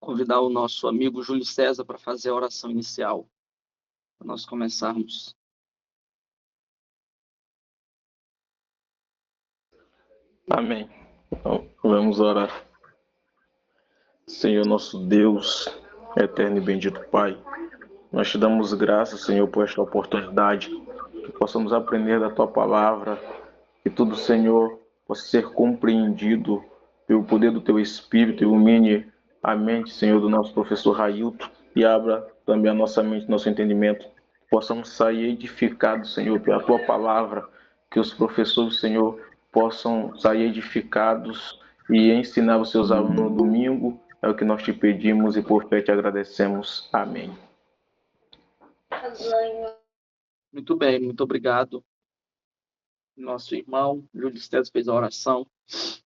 convidar o nosso amigo Júlio César para fazer a oração inicial, para nós começarmos. Amém. Então, vamos orar. Senhor nosso Deus, eterno e bendito Pai, nós te damos graças, Senhor, por esta oportunidade, que possamos aprender da Tua Palavra, que tudo, Senhor, possa ser compreendido pelo poder do Teu Espírito, ilumine a mente, Senhor, do nosso professor Railton e abra também a nossa mente, nosso entendimento, que possamos sair edificados, Senhor, pela Tua Palavra, que os professores, Senhor, possam sair edificados e ensinar os seus alunos no domingo. É o que nós te pedimos e por fé te agradecemos. Amém. Muito bem, muito obrigado. Nosso irmão Júlio César fez a oração.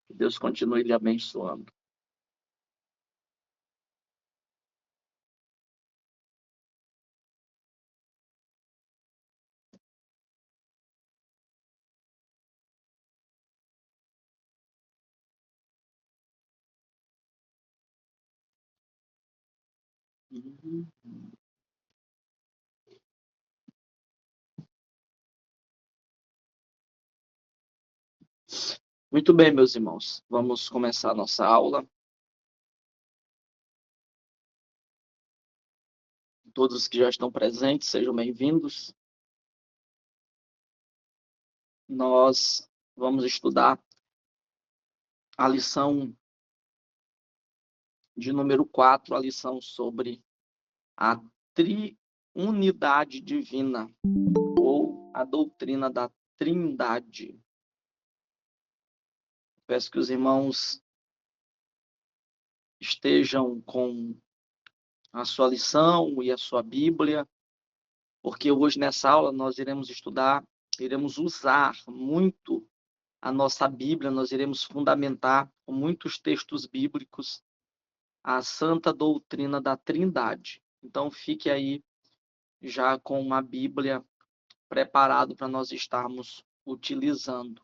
Que Deus continue lhe abençoando. Muito bem, meus irmãos. Vamos começar a nossa aula. Todos que já estão presentes, sejam bem-vindos. Nós vamos estudar a lição de número 4, a lição sobre a triunidade divina, ou a doutrina da Trindade. Peço que os irmãos estejam com a sua lição e a sua Bíblia, porque hoje nessa aula nós iremos estudar, iremos usar muito a nossa Bíblia, nós iremos fundamentar com muitos textos bíblicos a santa doutrina da Trindade. Então fique aí já com uma Bíblia preparado para nós estarmos utilizando.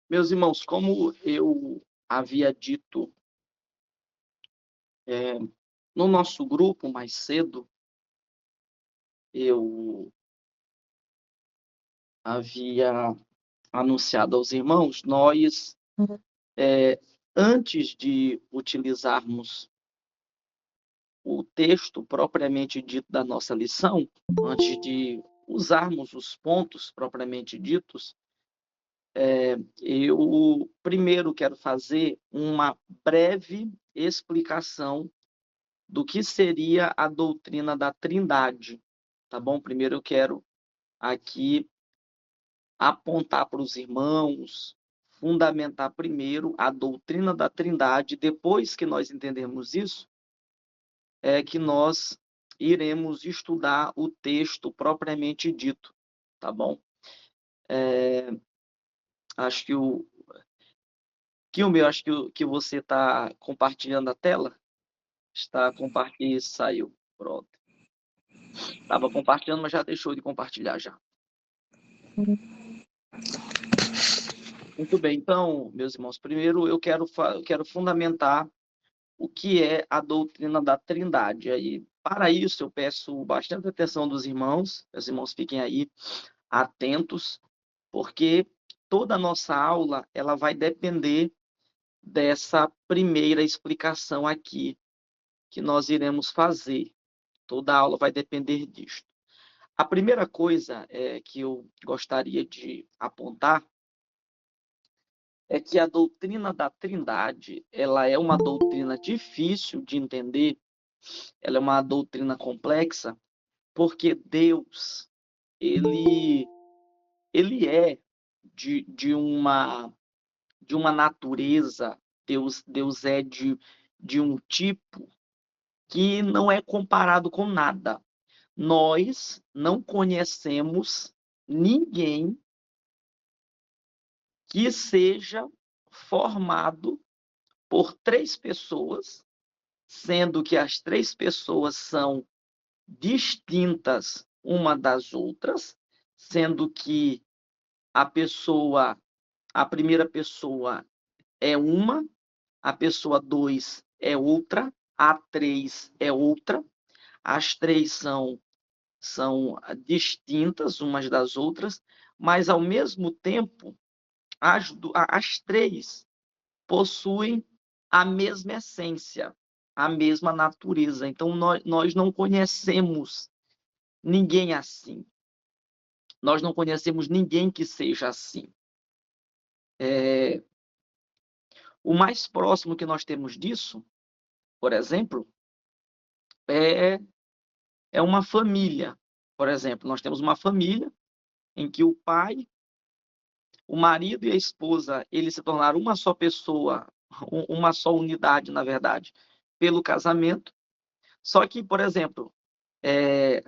Meus irmãos, como eu havia dito no nosso grupo mais cedo, eu havia anunciado aos irmãos, nós, antes de utilizarmos o texto propriamente dito da nossa lição, antes de usarmos os pontos propriamente ditos, eu primeiro quero fazer uma breve explicação do que seria a doutrina da Trindade, tá bom? Primeiro eu quero aqui apontar para os irmãos, fundamentar primeiro a doutrina da Trindade, depois que nós entendermos isso, é que nós iremos estudar o texto propriamente dito, tá bom? Acho que acho que você está compartilhando a tela. Está compartilhando, saiu, pronto. Estava compartilhando, mas já deixou de compartilhar já. Muito bem, então, meus irmãos, primeiro eu quero fundamentar o que é a doutrina da Trindade. Aí, para isso, eu peço bastante atenção dos irmãos, os irmãos fiquem aí atentos, porque toda a nossa aula ela vai depender dessa primeira explicação aqui que nós iremos fazer. Toda a aula vai depender disto. A primeira coisa que eu gostaria de apontar é que a doutrina da Trindade, ela é uma doutrina difícil de entender, ela é uma doutrina complexa, porque Deus, ele é de uma natureza, Deus é de um tipo que não é comparado com nada. nós não conhecemos ninguém que seja formado por 3 pessoas, sendo que as 3 pessoas são distintas uma das outras, sendo que a primeira pessoa é uma, a pessoa 2 é outra, a 3 é outra, as 3 são distintas umas das outras, mas ao mesmo tempo as 3 possuem a mesma essência, a mesma natureza. Então nós não conhecemos ninguém assim. Nós não conhecemos ninguém que seja assim. O mais próximo que nós temos disso, por exemplo, é uma família. Por exemplo, nós temos uma família em que o pai, o marido e a esposa, eles se tornaram uma só pessoa, uma só unidade, na verdade, pelo casamento. Só que, por exemplo,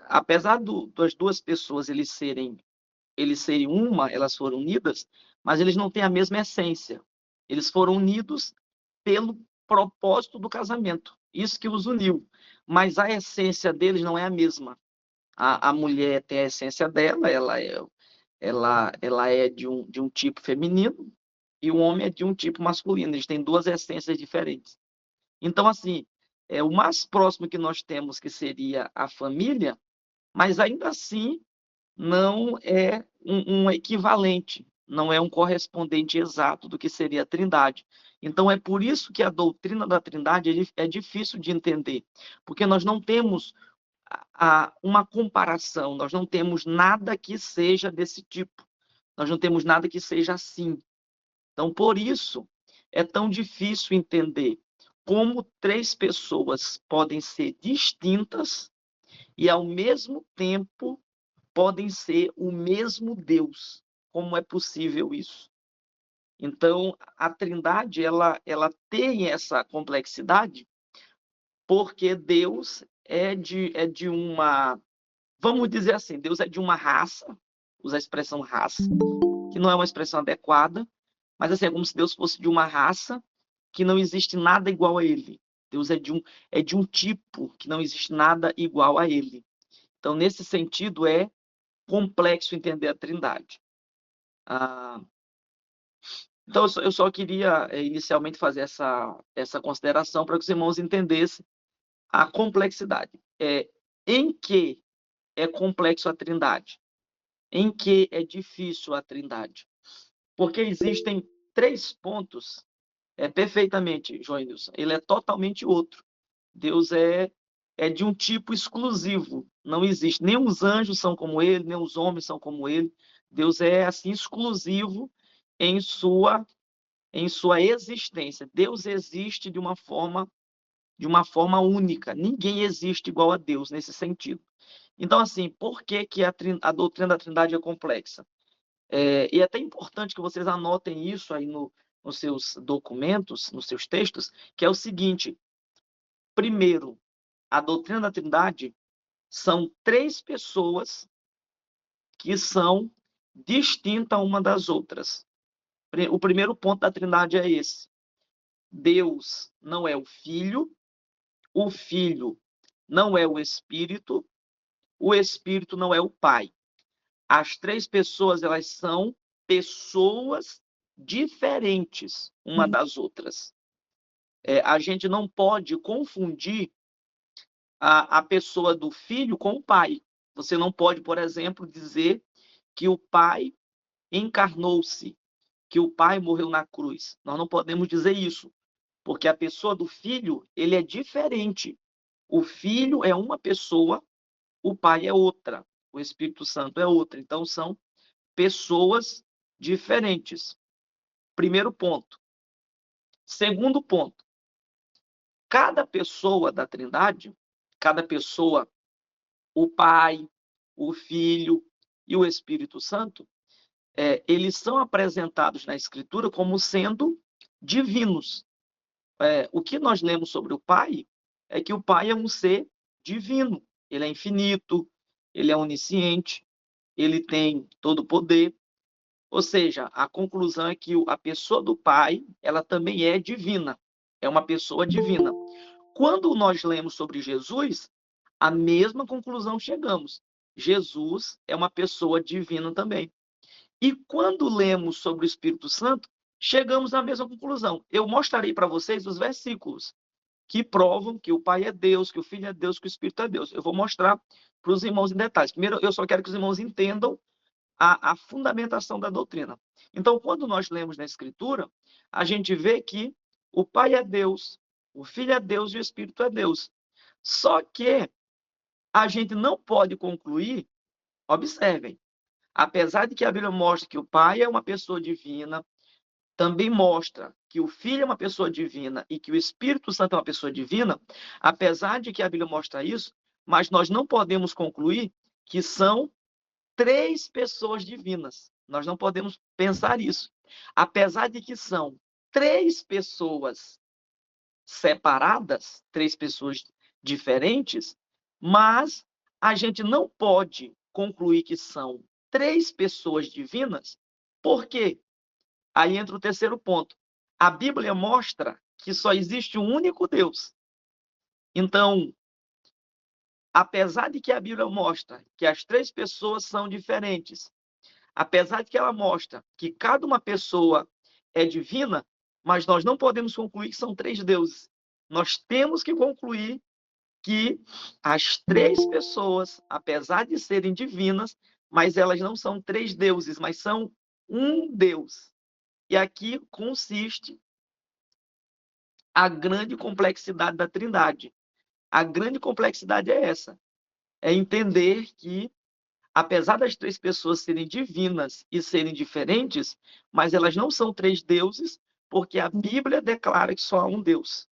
apesar das 2 pessoas eles serem uma, elas foram unidas, mas eles não têm a mesma essência. Eles foram unidos pelo propósito do casamento. Isso que os uniu. Mas a essência deles não é a mesma. A mulher tem a essência dela, ela é de um tipo feminino, e o homem é de um tipo masculino. Eles têm 2 essências diferentes. Então, assim, o mais próximo que nós temos, que seria a família, mas ainda assim não é um equivalente, não é um correspondente exato do que seria a Trindade. Então, é por isso que a doutrina da Trindade é difícil de entender, porque nós não temos uma comparação, nós não temos nada que seja desse tipo, nós não temos nada que seja assim. Então, por isso, é tão difícil entender como 3 pessoas podem ser distintas e, ao mesmo tempo, podem ser o mesmo Deus. Como é possível isso? Então, a Trindade, ela tem essa complexidade porque Deus é de uma, vamos dizer assim, Deus é de uma raça, usa a expressão raça, que não é uma expressão adequada, mas assim, é como se Deus fosse de uma raça que não existe nada igual a ele. Deus é de um tipo que não existe nada igual a ele. Então, nesse sentido, é complexo entender a Trindade. Então, eu só queria inicialmente fazer essa consideração para que os irmãos entendessem a complexidade. Em que é complexo a Trindade? Em que é difícil a Trindade? Porque existem 3 pontos perfeitamente, Joênius. Ele é totalmente outro. Deus é de um tipo exclusivo. Não existe. Nem os anjos são como ele, nem os homens são como ele. Deus é assim exclusivo em sua existência. Deus existe de uma forma única. Ninguém existe igual a Deus nesse sentido. Então, assim, por que a doutrina da Trindade é complexa? E é até importante que vocês anotem isso aí nos seus documentos, nos seus textos, que é o seguinte: primeiro, a doutrina da Trindade são 3 pessoas que são distintas uma das outras. O primeiro ponto da Trindade é esse. Deus não é o Filho não é o Espírito não é o Pai. As 3 pessoas, elas são pessoas diferentes uma das outras. A gente não pode confundir a pessoa do Filho com o Pai. Você não pode, por exemplo, dizer que o Pai encarnou-se, que o Pai morreu na cruz. Nós não podemos dizer isso, porque a pessoa do Filho, ele é diferente. O Filho é uma pessoa, o Pai é outra, o Espírito Santo é outra. Então, são pessoas diferentes. Primeiro ponto. Segundo ponto, cada pessoa da Trindade, cada pessoa, o Pai, o Filho e o Espírito Santo, eles são apresentados na Escritura como sendo divinos. O que nós lemos sobre o Pai é que o Pai é um ser divino, ele é infinito, ele é onisciente, ele tem todo o poder. Ou seja, a conclusão é que a pessoa do Pai, ela também é divina, é uma pessoa divina. Quando nós lemos sobre Jesus, a mesma conclusão chegamos. Jesus é uma pessoa divina também. E quando lemos sobre o Espírito Santo, chegamos à mesma conclusão. Eu mostrarei para vocês os versículos que provam que o Pai é Deus, que o Filho é Deus, que o Espírito é Deus. Eu vou mostrar para os irmãos em detalhes. Primeiro, eu só quero que os irmãos entendam a fundamentação da doutrina. Então, quando nós lemos na Escritura, a gente vê que o Pai é Deus, o Filho é Deus e o Espírito é Deus. Só que a gente não pode concluir, observem, apesar de que a Bíblia mostra que o Pai é uma pessoa divina, também mostra que o Filho é uma pessoa divina e que o Espírito Santo é uma pessoa divina, apesar de que a Bíblia mostra isso, mas nós não podemos concluir que são três pessoas divinas. Nós não podemos pensar isso. Apesar de que são três pessoas separadas, três pessoas diferentes, mas a gente não pode concluir que são três pessoas divinas, porque aí entra o terceiro ponto. A Bíblia mostra que só existe um único Deus. Então, apesar de que a Bíblia mostra que as três pessoas são diferentes, apesar de que ela mostra que cada uma pessoa é divina, mas nós não podemos concluir que são três deuses. Nós temos que concluir que as três pessoas, apesar de serem divinas, mas elas não são três deuses, mas são um Deus. E aqui consiste a grande complexidade da Trindade. A grande complexidade é essa, é entender que, apesar das três pessoas serem divinas e serem diferentes, mas elas não são três deuses, porque a Bíblia declara que só há um Deus.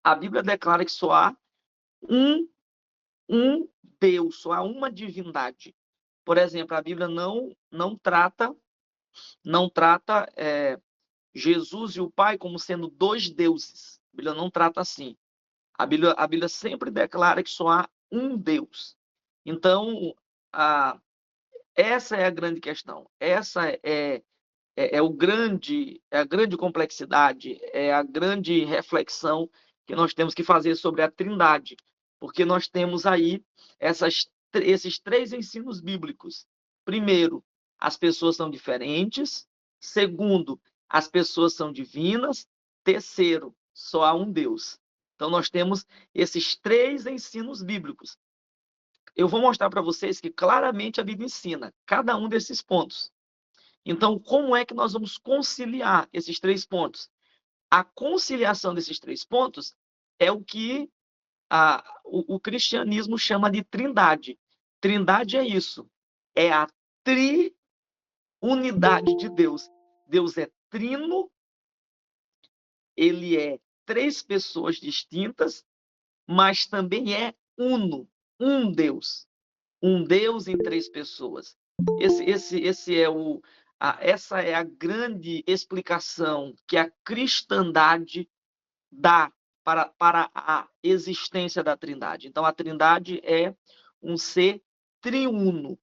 A Bíblia declara que só há um Deus, só há uma divindade. Por exemplo, a Bíblia não trata Jesus e o Pai como sendo dois deuses. A Bíblia não trata assim. A Bíblia sempre declara que só há um Deus. Então, essa é a grande questão. Essa é a grande complexidade, é a grande reflexão que nós temos que fazer sobre a Trindade, porque nós temos aí esses três ensinos bíblicos. Primeiro, as pessoas são diferentes. Segundo, as pessoas são divinas. Terceiro, só há um Deus. Então, nós temos esses três ensinos bíblicos. Eu vou mostrar para vocês que claramente a Bíblia ensina cada um desses pontos. Então, como é que nós vamos conciliar esses três pontos? A conciliação desses três pontos é o que o cristianismo chama de trindade. Trindade é isso, é a triunidade de Deus. Deus é trino, ele é três pessoas distintas, mas também é uno, um Deus. Um Deus em três pessoas. Essa é a grande explicação que a cristandade dá para a existência da Trindade. Então, a Trindade é um ser triuno.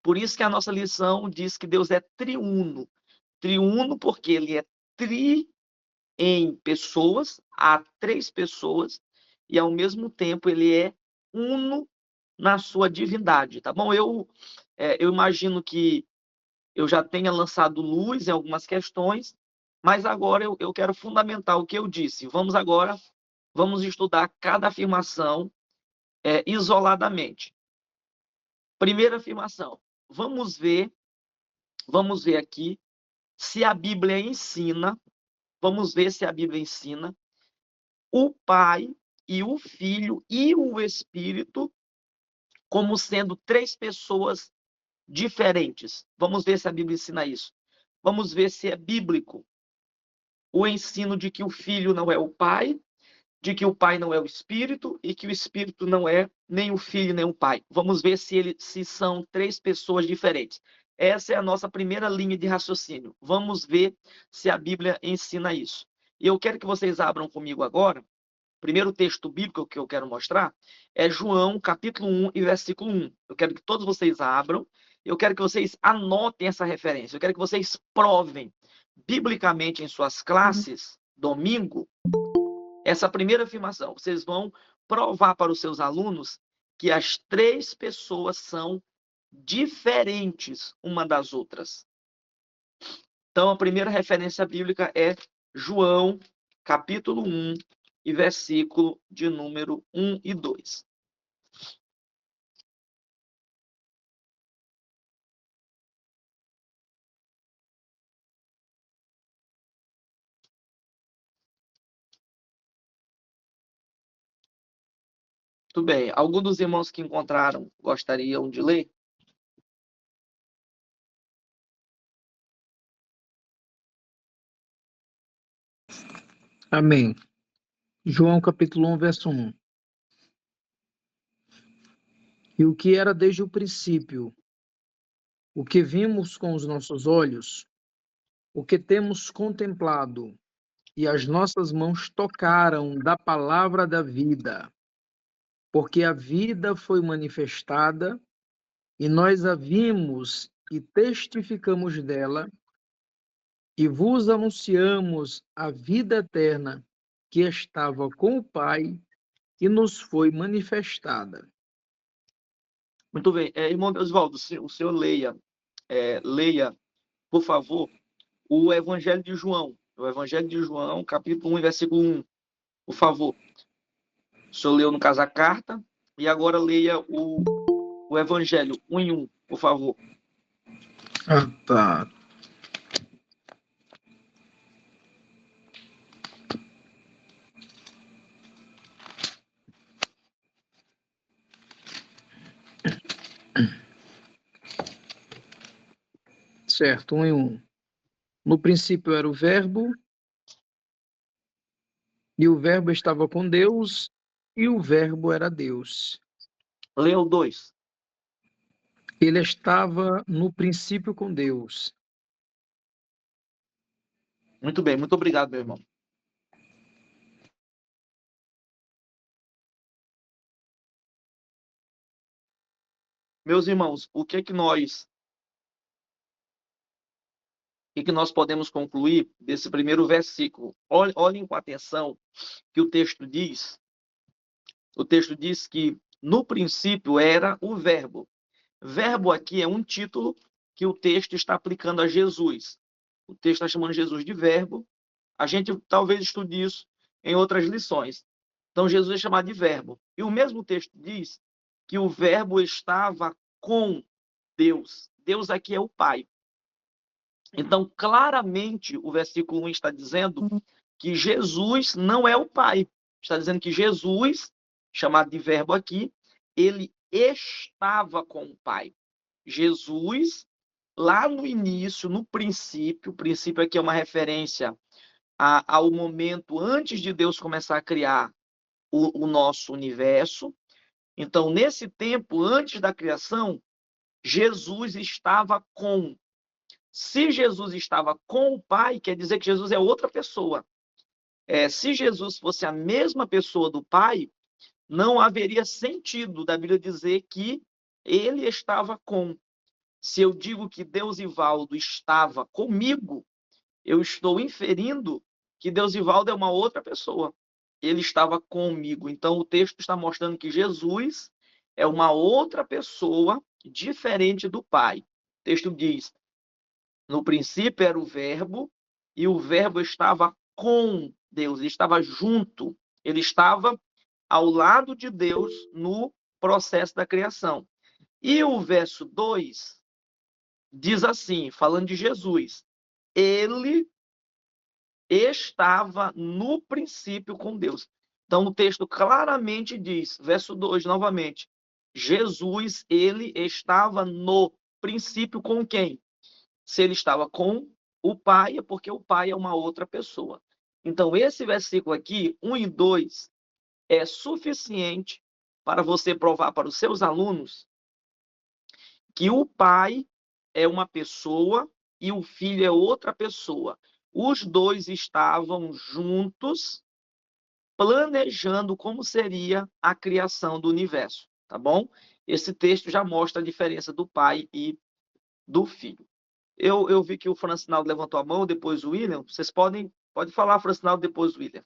Por isso que a nossa lição diz que Deus é triuno. Triuno porque ele é tri em pessoas, há três pessoas, e ao mesmo tempo ele é uno na sua divindade, tá bom? Eu imagino que eu já tenha lançado luz em algumas questões, mas agora eu quero fundamentar o que eu disse. Vamos estudar cada afirmação isoladamente. Primeira afirmação, vamos ver aqui se a Bíblia ensina, o Pai e o Filho e o Espírito como sendo três pessoas diferentes. Vamos ver se a Bíblia ensina isso. Vamos ver se é bíblico o ensino de que o Filho não é o Pai, de que o Pai não é o Espírito e que o Espírito não é nem o Filho nem o Pai. Vamos ver se são três pessoas diferentes. Essa é a nossa primeira linha de raciocínio. Vamos ver se a Bíblia ensina isso. E eu quero que vocês abram comigo agora primeiro texto bíblico que eu quero mostrar é João, capítulo 1 e versículo 1. Eu quero que todos vocês abram, eu quero que vocês anotem essa referência, eu quero que vocês provem biblicamente em suas classes, domingo, essa primeira afirmação. Vocês vão provar para os seus alunos que as três pessoas são diferentes uma das outras. Então, a primeira referência bíblica é João, capítulo 1 e versículo de número 1 e 2. Tudo bem. Algum dos irmãos que encontraram gostariam de ler? Amém. João capítulo 1, verso 1. E o que era desde o princípio, o que vimos com os nossos olhos, o que temos contemplado, e as nossas mãos tocaram da palavra da vida, porque a vida foi manifestada, e nós a vimos e testificamos dela, e vos anunciamos a vida eterna que estava com o Pai e nos foi manifestada. Muito bem. Irmão Oswaldo, o senhor leia, por favor, o Evangelho de João. O Evangelho de João, capítulo 1, versículo 1. Por favor. O senhor leu, no caso, a carta, e agora leia o Evangelho 1 em 1, por favor. Ah, tá. Certo, 1 em 1. No princípio era o Verbo, e o Verbo estava com Deus, e o Verbo era Deus. Leia o 2. Ele estava no princípio com Deus. Muito bem, muito obrigado, meu irmão. Meus irmãos, o que nós podemos concluir desse primeiro versículo? Olhem com atenção que o texto diz. O texto diz que no princípio era o verbo. Verbo aqui é um título que o texto está aplicando a Jesus. O texto está chamando Jesus de verbo. A gente talvez estude isso em outras lições. Então, Jesus é chamado de verbo. E o mesmo texto diz que o verbo estava com Deus. Deus aqui é o Pai. Então, claramente, o versículo 1 está dizendo que Jesus não é o Pai. Está dizendo que Jesus, chamado de verbo aqui, ele estava com o Pai. Jesus, lá no início, no princípio, o princípio aqui é uma referência ao momento antes de Deus começar a criar o nosso universo. Então, nesse tempo, antes da criação, Jesus estava com. Se Jesus estava com o Pai, quer dizer que Jesus é outra pessoa. Se Jesus fosse a mesma pessoa do Pai, não haveria sentido da Bíblia dizer que ele estava com. Se eu digo que Deusivaldo estava comigo, eu estou inferindo que Deusivaldo é uma outra pessoa. Ele estava comigo. Então, o texto está mostrando que Jesus é uma outra pessoa diferente do Pai. O texto diz: no princípio era o Verbo, e o Verbo estava com Deus, ele estava junto, ele estava ao lado de Deus no processo da criação. E o verso 2 diz assim, falando de Jesus: ele estava no princípio com Deus. Então, o texto claramente diz, verso 2, novamente, Jesus, ele estava no princípio com quem? Se ele estava com o Pai, é porque o Pai é uma outra pessoa. Então, esse versículo aqui, 1 e 2, é suficiente para você provar para os seus alunos que o Pai é uma pessoa e o Filho é outra pessoa. Os dois estavam juntos planejando como seria a criação do universo, tá bom? Esse texto já mostra a diferença do Pai e do Filho. Eu vi que o Francinaldo levantou a mão, depois o William. Vocês podem falar, Francinaldo, depois o William.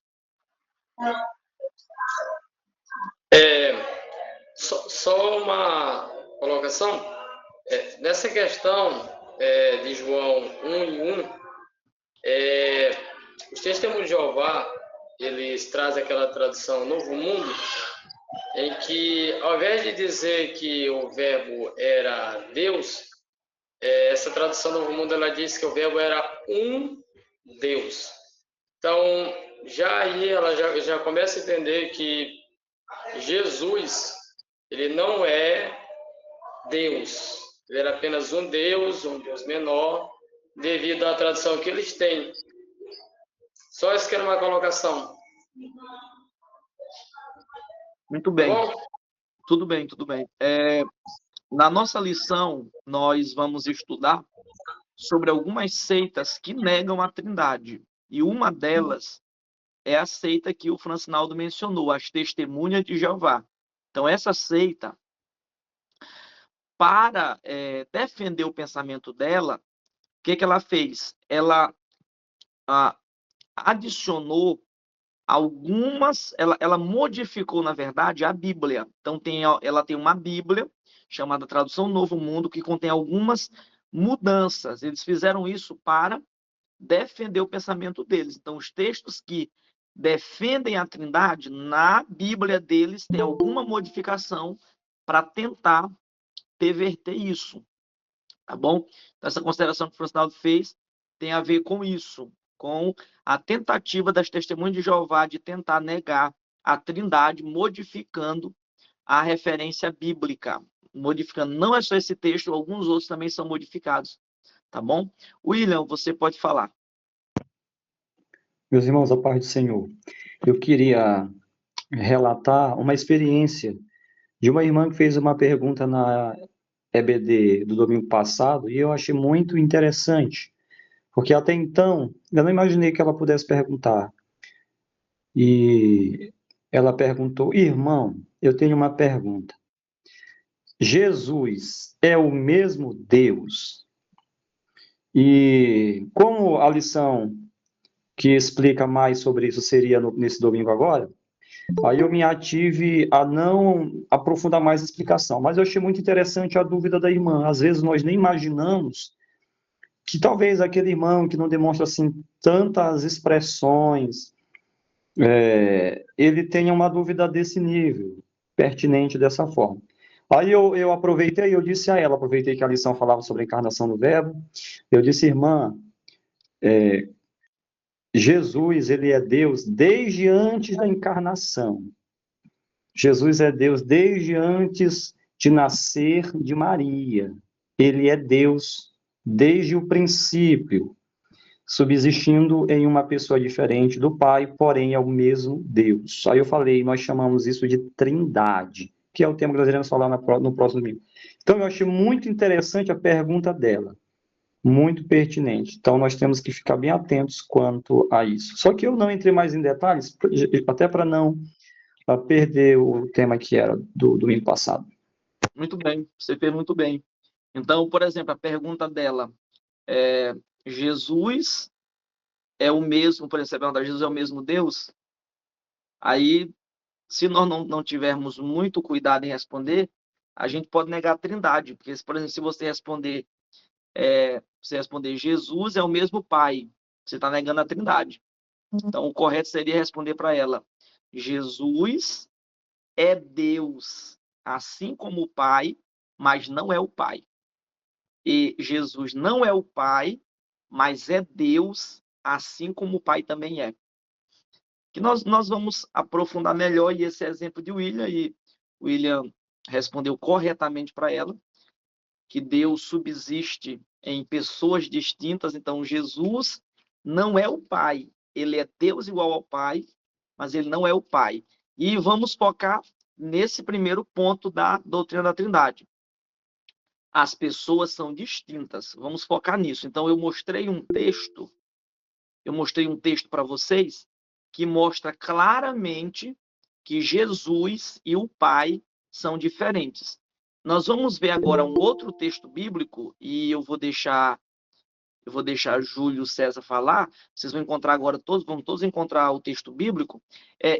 Só uma colocação. Nessa questão de João 1:1, os testemunhos de Jeová, eles trazem aquela tradução Novo Mundo, em que, ao invés de dizer que o verbo era Deus, essa tradução Novo Mundo, ela diz que o verbo era um Deus. Então, já aí ela já começa a entender que Jesus, ele não é Deus. Ele era apenas um Deus menor, devido à tradução que eles têm. Só isso que era uma colocação. Muito bem. Bom, Tudo bem, tudo bem. Na nossa lição, nós vamos estudar sobre algumas seitas que negam a Trindade. E uma delas é a seita que o Francinaldo mencionou, as Testemunhas de Jeová. Então, essa seita, para defender o pensamento dela, o que ela fez? Ela adicionou algumas, ela modificou, na verdade, a Bíblia. Então, ela tem uma Bíblia, chamada Tradução Novo Mundo, que contém algumas mudanças. Eles fizeram isso para defender o pensamento deles. Então, os textos que defendem a Trindade, na Bíblia deles, tem alguma modificação para tentar perverter isso. Tá bom? Então, essa consideração que o Francinaldo fez tem a ver com isso, com a tentativa das Testemunhas de Jeová de tentar negar a Trindade, modificando a referência bíblica. Modificando, não é só esse texto, alguns outros também são modificados. Tá bom? William, você pode falar. Meus irmãos, a paz do Senhor, eu queria relatar uma experiência de uma irmã que fez uma pergunta na EBD do domingo passado e eu achei muito interessante, porque até então eu não imaginei que ela pudesse perguntar. E ela perguntou: irmão, eu tenho uma pergunta. Jesus é o mesmo Deus? E como a lição que explica mais sobre isso seria nesse domingo agora, aí eu me ative a não aprofundar mais a explicação, mas eu achei muito interessante a dúvida da irmã. Às vezes nós nem imaginamos que talvez aquele irmão que não demonstra assim tantas expressões, ele tenha uma dúvida desse nível, pertinente dessa forma. Aí eu aproveitei, eu disse a ela, aproveitei que a lição falava sobre a encarnação do Verbo, eu disse: irmã, Jesus, ele é Deus desde antes da encarnação. Jesus é Deus desde antes de nascer de Maria. Ele é Deus desde o princípio, subsistindo em uma pessoa diferente do Pai, porém é o mesmo Deus. Aí eu falei, nós chamamos isso de Trindade, que é o tema que nós iremos falar no próximo domingo. Então eu achei muito interessante a pergunta dela, muito pertinente. Então nós temos que ficar bem atentos quanto a isso. Só que eu não entrei mais em detalhes, até para não perder o tema que era do domingo passado. Muito bem, você fez muito bem. Então, por exemplo, a pergunta dela Jesus é o mesmo, por exemplo, Jesus é o mesmo Deus? Aí, se nós não tivermos muito cuidado em responder, a gente pode negar a Trindade, porque, por exemplo, se você responder Jesus é o mesmo Pai, você está negando a Trindade. Então, o correto seria responder para ela: Jesus é Deus, assim como o Pai, mas não é o Pai. E Jesus não é o Pai, mas é Deus, assim como o Pai também é. Que nós vamos aprofundar melhor, e esse exemplo de William, e William respondeu corretamente para ela, que Deus subsiste em pessoas distintas. Então, Jesus não é o Pai, ele é Deus igual ao Pai, mas ele não é o Pai. E vamos focar nesse primeiro ponto da doutrina da Trindade. As pessoas são distintas. Vamos focar nisso. Então, eu mostrei um texto para vocês, que mostra claramente que Jesus e o Pai são diferentes. Nós vamos ver agora um outro texto bíblico, e eu vou deixar Júlio César falar. Vocês vão encontrar agora, vão todos encontrar o texto bíblico.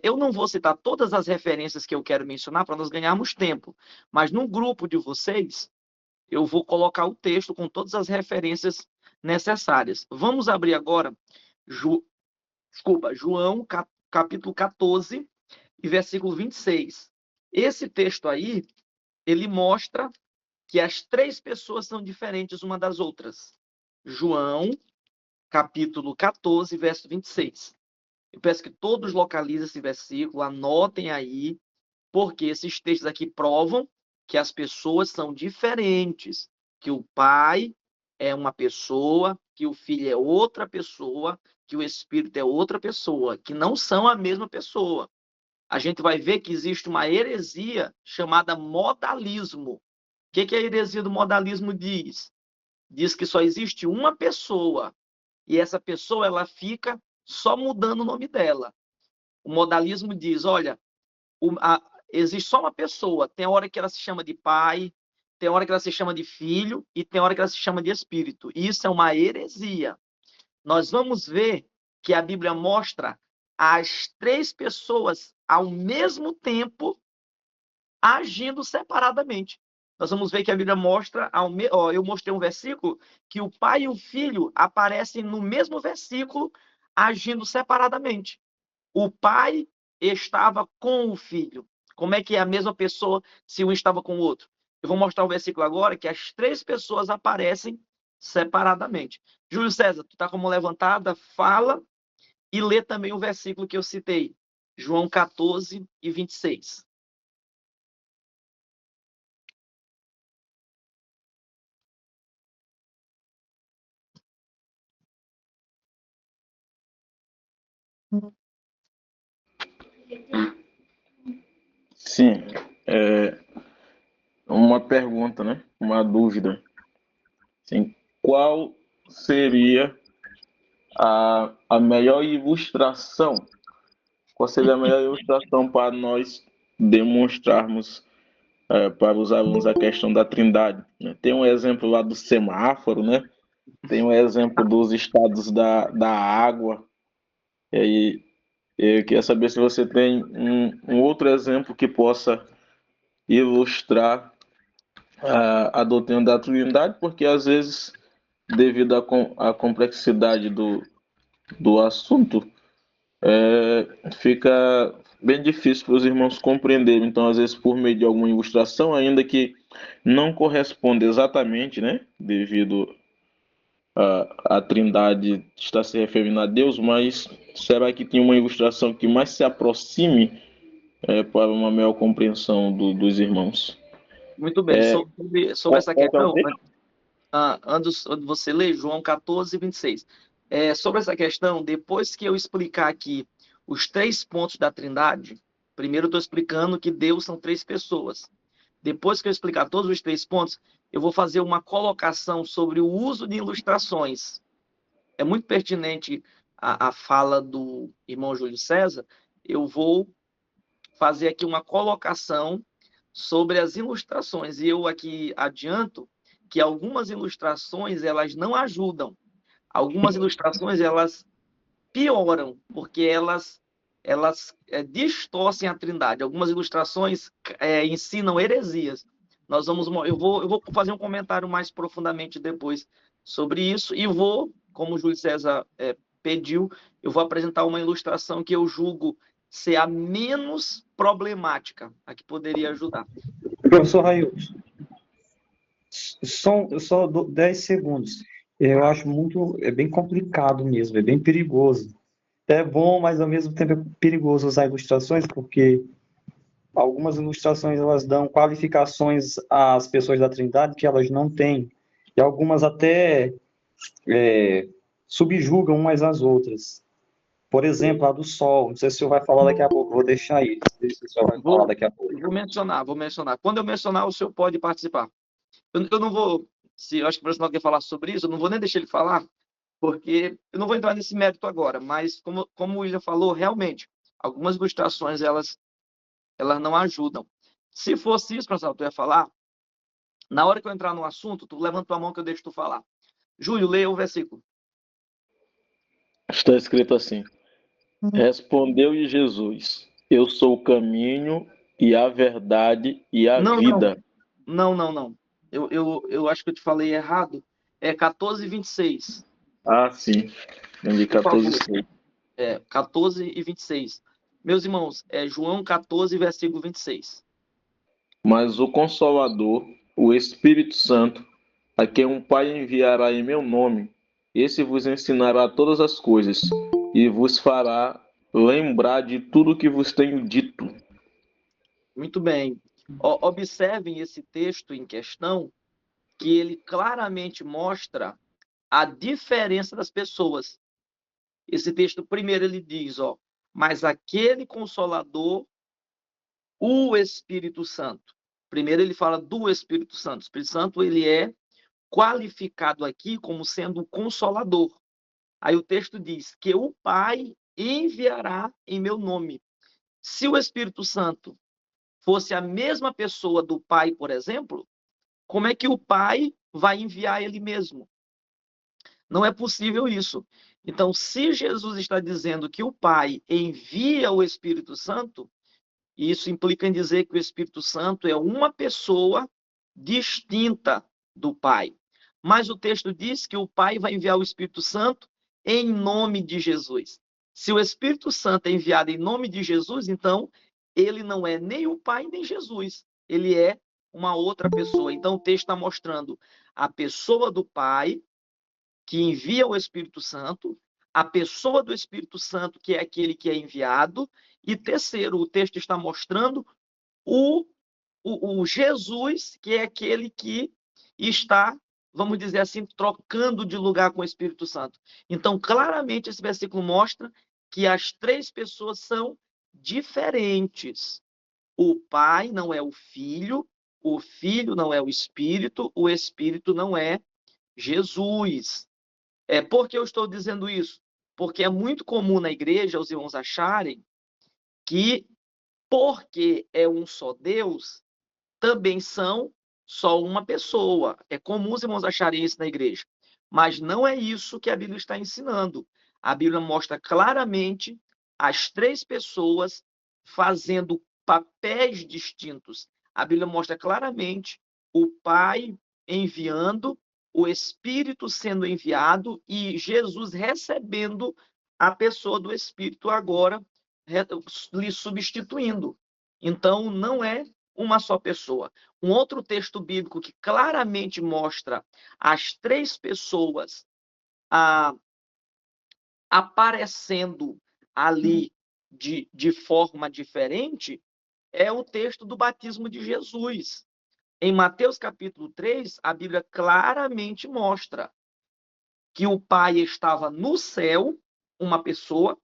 Eu não vou citar todas as referências que eu quero mencionar para nós ganharmos tempo, mas no grupo de vocês, eu vou colocar o texto com todas as referências necessárias. Vamos abrir agora João, capítulo 14, e versículo 26. Esse texto aí, ele mostra que as três pessoas são diferentes uma das outras. João, capítulo 14, verso 26. Eu peço que todos localizem esse versículo, anotem aí, porque esses textos aqui provam que as pessoas são diferentes, que o Pai é uma pessoa, que o Filho é outra pessoa, que o Espírito é outra pessoa, que não são a mesma pessoa. A gente vai ver que existe uma heresia chamada modalismo. O que a heresia do modalismo diz? Diz que só existe uma pessoa, e essa pessoa ela fica só mudando o nome dela. O modalismo diz, olha, existe só uma pessoa, tem hora que ela se chama de pai, tem hora que ela se chama de filho, e tem hora que ela se chama de espírito. Isso é uma heresia. Nós vamos ver que a Bíblia mostra as três pessoas ao mesmo tempo agindo separadamente. Nós vamos ver que a Bíblia mostra, eu mostrei um versículo, que o pai e o filho aparecem no mesmo versículo, agindo separadamente. O pai estava com o filho. Como é que é a mesma pessoa se um estava com o outro? Eu vou mostrar o versículo agora, que as três pessoas aparecem separadamente. Júlio César, tu está como levantada, fala e lê também o versículo que eu citei, João 14 e 26. Sim, uma pergunta, né? Uma dúvida. Sim, qual seria a melhor ilustração? Qual seria a melhor ilustração para nós demonstrarmos para os alunos a questão da Trindade? Tem um exemplo lá do semáforo, né? Tem um exemplo dos estados da água. E aí, eu queria saber se você tem um outro exemplo que possa ilustrar a doutrina da Trindade, porque às vezes, devido à complexidade do assunto, fica bem difícil para os irmãos compreenderem. Então, às vezes, por meio de alguma ilustração, ainda que não corresponda exatamente, né, devido a Trindade está se referindo a Deus, mas será que tem uma ilustração que mais se aproxime para uma melhor compreensão dos irmãos? Muito bem. Sobre essa questão, antes de você ler, João 14, 26. Sobre essa questão, depois que eu explicar aqui os 3 pontos da Trindade, primeiro eu estou explicando que Deus são 3 pessoas. Depois que eu explicar todos os 3 pontos, eu vou fazer uma colocação sobre o uso de ilustrações. É muito pertinente a fala do irmão Júlio César. Eu vou fazer aqui uma colocação sobre as ilustrações. E eu aqui adianto que algumas ilustrações elas não ajudam. Algumas ilustrações elas pioram, porque elas distorcem a Trindade. Algumas ilustrações ensinam heresias. Eu vou fazer um comentário mais profundamente depois sobre isso e vou, como o Júlio César pediu, eu vou apresentar uma ilustração que eu julgo ser a menos problemática, a que poderia ajudar. Professor Railson, só 10 segundos. Eu acho bem complicado mesmo, é bem perigoso. É bom, mas ao mesmo tempo é perigoso usar ilustrações, porque algumas ilustrações elas dão qualificações às pessoas da Trindade que elas não têm, e algumas até subjugam umas às outras. Por exemplo, a do Sol. Não sei se o senhor vai falar daqui a pouco, vou deixar aí. Não sei se o senhor vai falar daqui a pouco. Vou mencionar. Quando eu mencionar, o senhor pode participar. Eu não vou, se eu acho que o professor quer falar sobre isso, eu não vou nem deixar ele falar, Porque eu não vou entrar nesse mérito agora, mas como o William falou, realmente, algumas ilustrações, elas não ajudam. Se fosse isso, Marcelo, tu ia falar, na hora que eu entrar no assunto, tu levanta a mão que eu deixo tu falar. Júlio, leia o versículo. Está escrito assim: Respondeu-lhe Jesus: Eu sou o caminho e a verdade e a Não, vida. não. Eu acho que eu te falei errado. É 14:26. Ah, sim. Entendi, Por favor. 14:6. 14:26. Meus irmãos, é João 14, versículo 26. Mas o Consolador, o Espírito Santo, a quem um Pai enviará em meu nome, esse vos ensinará todas as coisas e vos fará lembrar de tudo que vos tenho dito. Muito bem. Observem esse texto em questão, que ele claramente mostra a diferença das pessoas. Esse texto, primeiro, ele diz, mas aquele Consolador, o Espírito Santo. Primeiro, ele fala do Espírito Santo. O Espírito Santo, ele é qualificado aqui como sendo o Consolador. Aí o texto diz que o Pai enviará em meu nome. Se o Espírito Santo fosse a mesma pessoa do Pai, por exemplo, como é que o Pai vai enviar ele mesmo? Não é possível isso. Então, se Jesus está dizendo que o Pai envia o Espírito Santo, isso implica em dizer que o Espírito Santo é uma pessoa distinta do Pai. Mas o texto diz que o Pai vai enviar o Espírito Santo em nome de Jesus. Se o Espírito Santo é enviado em nome de Jesus, então ele não é nem o Pai nem Jesus. Ele é uma outra pessoa. Então o texto está mostrando a pessoa do Pai, que envia o Espírito Santo, a pessoa do Espírito Santo, que é aquele que é enviado, e terceiro, o texto está mostrando o Jesus, que é aquele que está, vamos dizer assim, trocando de lugar com o Espírito Santo. Então, claramente, esse versículo mostra que as três pessoas são diferentes. O Pai não é o Filho não é o Espírito não é Jesus. Por que eu estou dizendo isso? Porque é muito comum na igreja os irmãos acharem que, porque é um só Deus, também são só uma pessoa. É comum os irmãos acharem isso na igreja. Mas não é isso que a Bíblia está ensinando. A Bíblia mostra claramente as três pessoas fazendo papéis distintos. A Bíblia mostra claramente o Pai enviando, o Espírito sendo enviado e Jesus recebendo a pessoa do Espírito agora, lhe substituindo. Então, não é uma só pessoa. Um outro texto bíblico que claramente mostra as três pessoas aparecendo ali de forma diferente é o texto do batismo de Jesus. Em Mateus capítulo 3, a Bíblia claramente mostra que o Pai estava no céu, uma pessoa,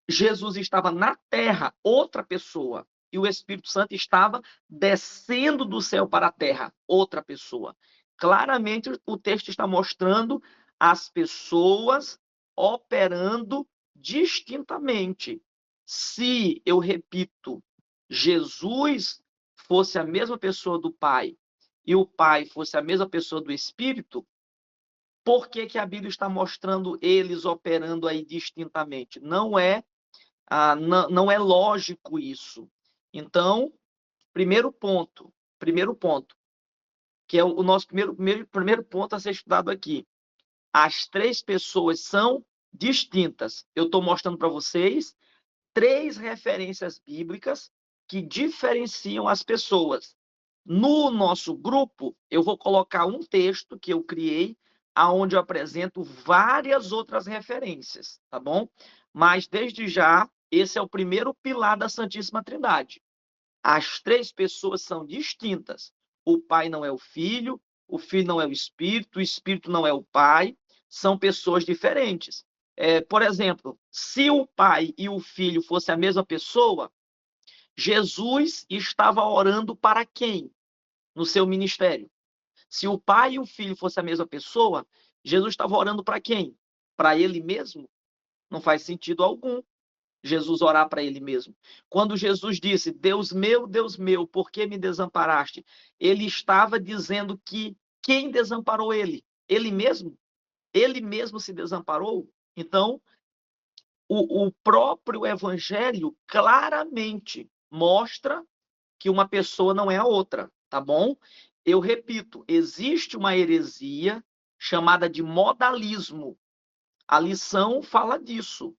Jesus estava na terra, outra pessoa, e o Espírito Santo estava descendo do céu para a terra, outra pessoa. Claramente o texto está mostrando as pessoas operando distintamente. Se, eu repito, Jesus fosse a mesma pessoa do Pai e o Pai fosse a mesma pessoa do Espírito, por que que a Bíblia está mostrando eles operando aí distintamente? Não é não é lógico isso. Então, primeiro ponto, que é o nosso primeiro ponto a ser estudado aqui. As três pessoas são distintas. Eu estou mostrando para vocês três referências bíblicas que diferenciam as pessoas. No nosso grupo, eu vou colocar um texto que eu criei, aonde eu apresento várias outras referências, tá bom? Mas, desde já, esse é o primeiro pilar da Santíssima Trindade. As três pessoas são distintas. O Pai não é o Filho não é o Espírito não é o Pai, são pessoas diferentes. Por exemplo, se o Pai e o Filho fossem a mesma pessoa, Jesus estava orando para quem no seu ministério? Se o Pai e o Filho fossem a mesma pessoa, Jesus estava orando para quem? Para ele mesmo? Não faz sentido algum Jesus orar para ele mesmo. Quando Jesus disse, Deus meu, por que me desamparaste? Ele estava dizendo que quem desamparou ele? Ele mesmo? Ele mesmo se desamparou? Então, o próprio evangelho claramente mostra que uma pessoa não é a outra, tá bom? Eu repito, existe uma heresia chamada de modalismo. A lição fala disso.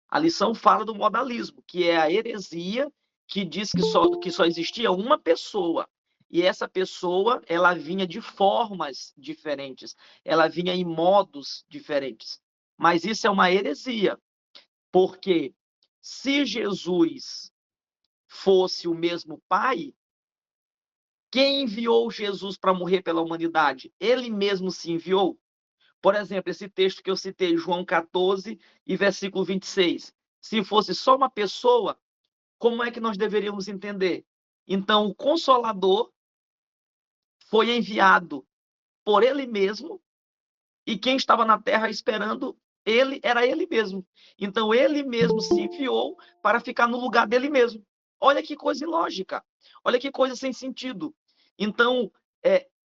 A lição fala do modalismo, que é a heresia que diz que só existia uma pessoa. E essa pessoa, ela vinha de formas diferentes, ela vinha em modos diferentes. Mas isso é uma heresia, porque se Jesus fosse o mesmo Pai, quem enviou Jesus para morrer pela humanidade? Ele mesmo se enviou? Por exemplo, esse texto que eu citei, João 14 e versículo 26. Se fosse só uma pessoa, como é que nós deveríamos entender? Então, o Consolador foi enviado por ele mesmo, e quem estava na terra esperando ele era ele mesmo. Então, ele mesmo se enviou para ficar no lugar dele mesmo. Olha que coisa ilógica. Olha que coisa sem sentido. Então,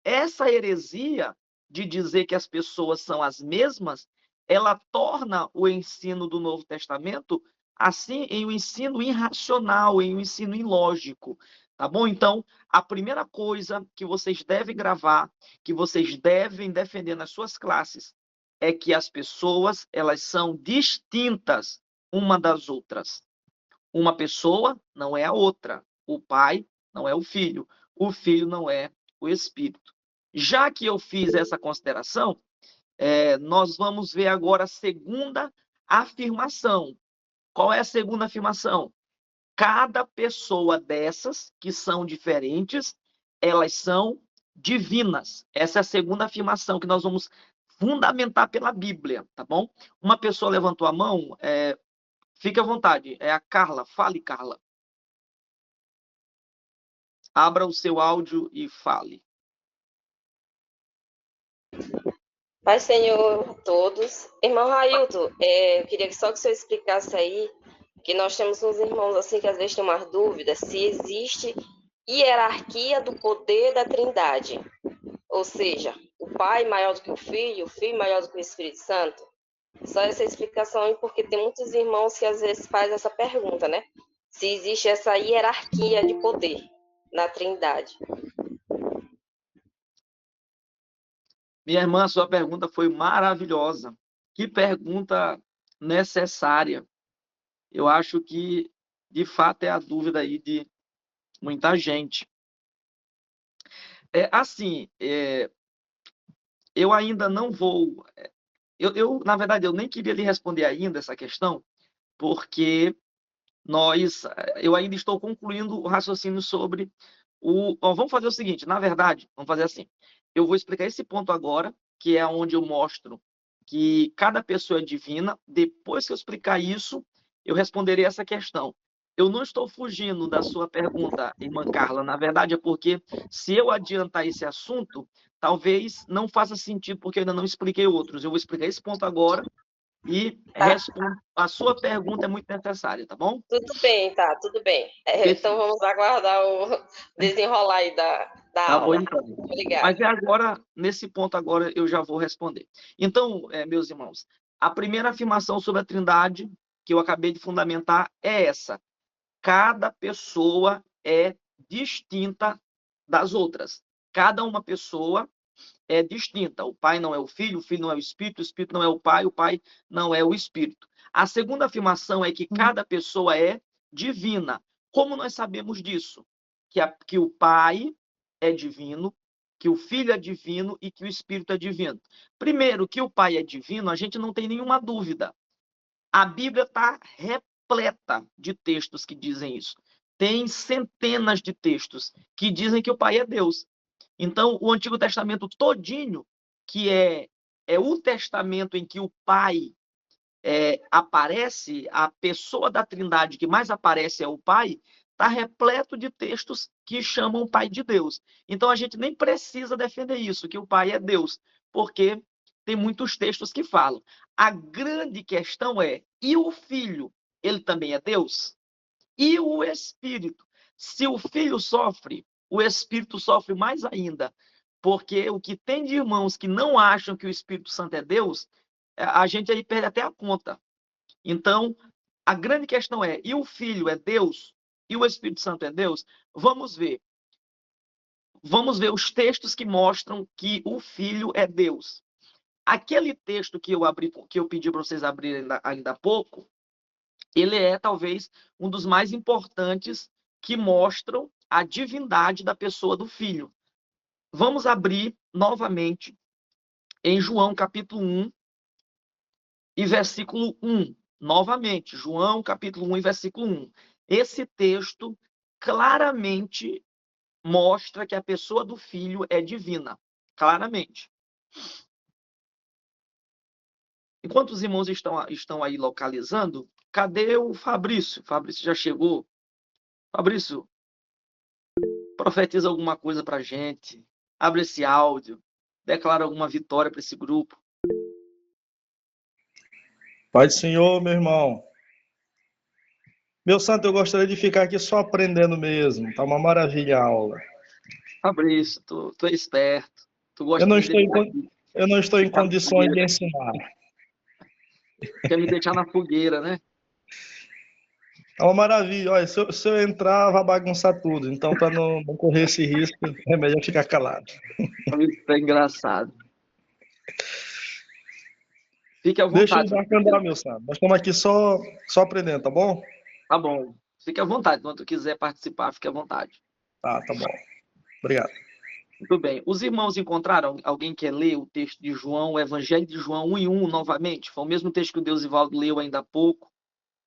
essa heresia de dizer que as pessoas são as mesmas, ela torna o ensino do Novo Testamento assim em um ensino irracional, em um ensino ilógico, tá bom? Então, a primeira coisa que vocês devem gravar, que vocês devem defender nas suas classes, é que as pessoas, elas são distintas uma das outras. Uma pessoa não é a outra. O pai não é o filho não é o espírito. Já que eu fiz essa consideração, nós vamos ver agora a segunda afirmação. Qual é a segunda afirmação? Cada pessoa dessas, que são diferentes, elas são divinas. Essa é a segunda afirmação que nós vamos fundamentar pela Bíblia, tá bom? Uma pessoa levantou a mão, fique à vontade, é a Carla. Fale, Carla. Abra o seu áudio e fale. Pai Senhor a todos. Irmão Railton, eu queria só que o senhor explicasse aí, que nós temos uns irmãos assim que às vezes têm uma dúvida, se existe hierarquia do poder da Trindade. Ou seja, o Pai maior do que o Filho maior do que o Espírito Santo. Só essa explicação aí, porque tem muitos irmãos que às vezes fazem essa pergunta, né? Se existe essa hierarquia de poder na Trindade. Minha irmã, sua pergunta foi maravilhosa. Que pergunta necessária. Eu acho que, de fato, é a dúvida aí de muita gente. Eu ainda não vou... na verdade, eu nem queria lhe responder ainda essa questão, porque eu ainda estou concluindo o raciocínio sobre vamos fazer o seguinte, na verdade, vamos fazer assim. Eu vou explicar esse ponto agora, que é onde eu mostro que cada pessoa é divina. Depois que eu explicar isso, eu responderei essa questão. Eu não estou fugindo da sua pergunta, irmã Carla. Na verdade, é porque se eu adiantar esse assunto, talvez não faça sentido, porque eu ainda não expliquei outros. Eu vou explicar esse ponto agora e a sua pergunta é muito necessária, tá bom? Tudo bem, tá, tudo bem. Então vamos aguardar o desenrolar aí da tá aula. Bom, então. Obrigada. Mas agora, nesse ponto agora, eu já vou responder. Então, meus irmãos, a primeira afirmação sobre a Trindade que eu acabei de fundamentar é essa. Cada pessoa é distinta das outras. Cada uma pessoa é distinta. O Pai não é o Filho não é o Espírito não é o Pai não é o Espírito. A segunda afirmação é que cada pessoa é divina. Como nós sabemos disso? Que o Pai é divino, que o Filho é divino e que o Espírito é divino. Primeiro, que o Pai é divino, a gente não tem nenhuma dúvida. A Bíblia está repleta de textos que dizem isso. Tem centenas de textos que dizem que o Pai é Deus. Então, o Antigo Testamento todinho, que é o testamento em que o Pai aparece, a pessoa da Trindade que mais aparece é o Pai, está repleto de textos que chamam o Pai de Deus. Então, a gente nem precisa defender isso, que o Pai é Deus, porque tem muitos textos que falam. A grande questão é, e o Filho, ele também é Deus? E o Espírito? Se o Filho sofre, o Espírito sofre mais ainda, porque o que tem de irmãos que não acham que o Espírito Santo é Deus, a gente aí perde até a conta. Então, a grande questão é, e o Filho é Deus? E o Espírito Santo é Deus? Vamos ver. Vamos ver os textos que mostram que o Filho é Deus. Aquele texto que eu pedi para vocês abrirem ainda há pouco, ele é talvez um dos mais importantes que mostram a divindade da pessoa do Filho. Vamos abrir novamente em João capítulo 1 e versículo 1. Novamente, João capítulo 1 e versículo 1. Esse texto claramente mostra que a pessoa do Filho é divina. Claramente. Enquanto os irmãos estão aí localizando, cadê o Fabrício? Fabrício já chegou? Fabrício, profetiza alguma coisa para a gente. Abre esse áudio. Declara alguma vitória para esse grupo. Pai do Senhor, meu irmão. Meu santo, eu gostaria de ficar aqui só aprendendo mesmo. Tá uma maravilha a aula. Fabrício, tu é esperto. Tu gosta Eu não de estou em condições de ensinar. Quer me deixar na fogueira, né? É uma maravilha. Olha, se eu entrar, vai bagunçar tudo. Então, para não correr esse risco, é melhor ficar calado. Fabrício, tá engraçado. Fique à Deixa vontade. o barco andar, meu santo. Nós estamos aqui só aprendendo, tá bom? Tá bom. Fique à vontade. Quando tu quiser participar, fique à vontade. Tá bom. Obrigado. Muito bem. Os irmãos encontraram? Alguém quer ler o texto de João, o Evangelho de João 1 e 1 novamente? Foi o mesmo texto que o Deusivaldo leu ainda há pouco.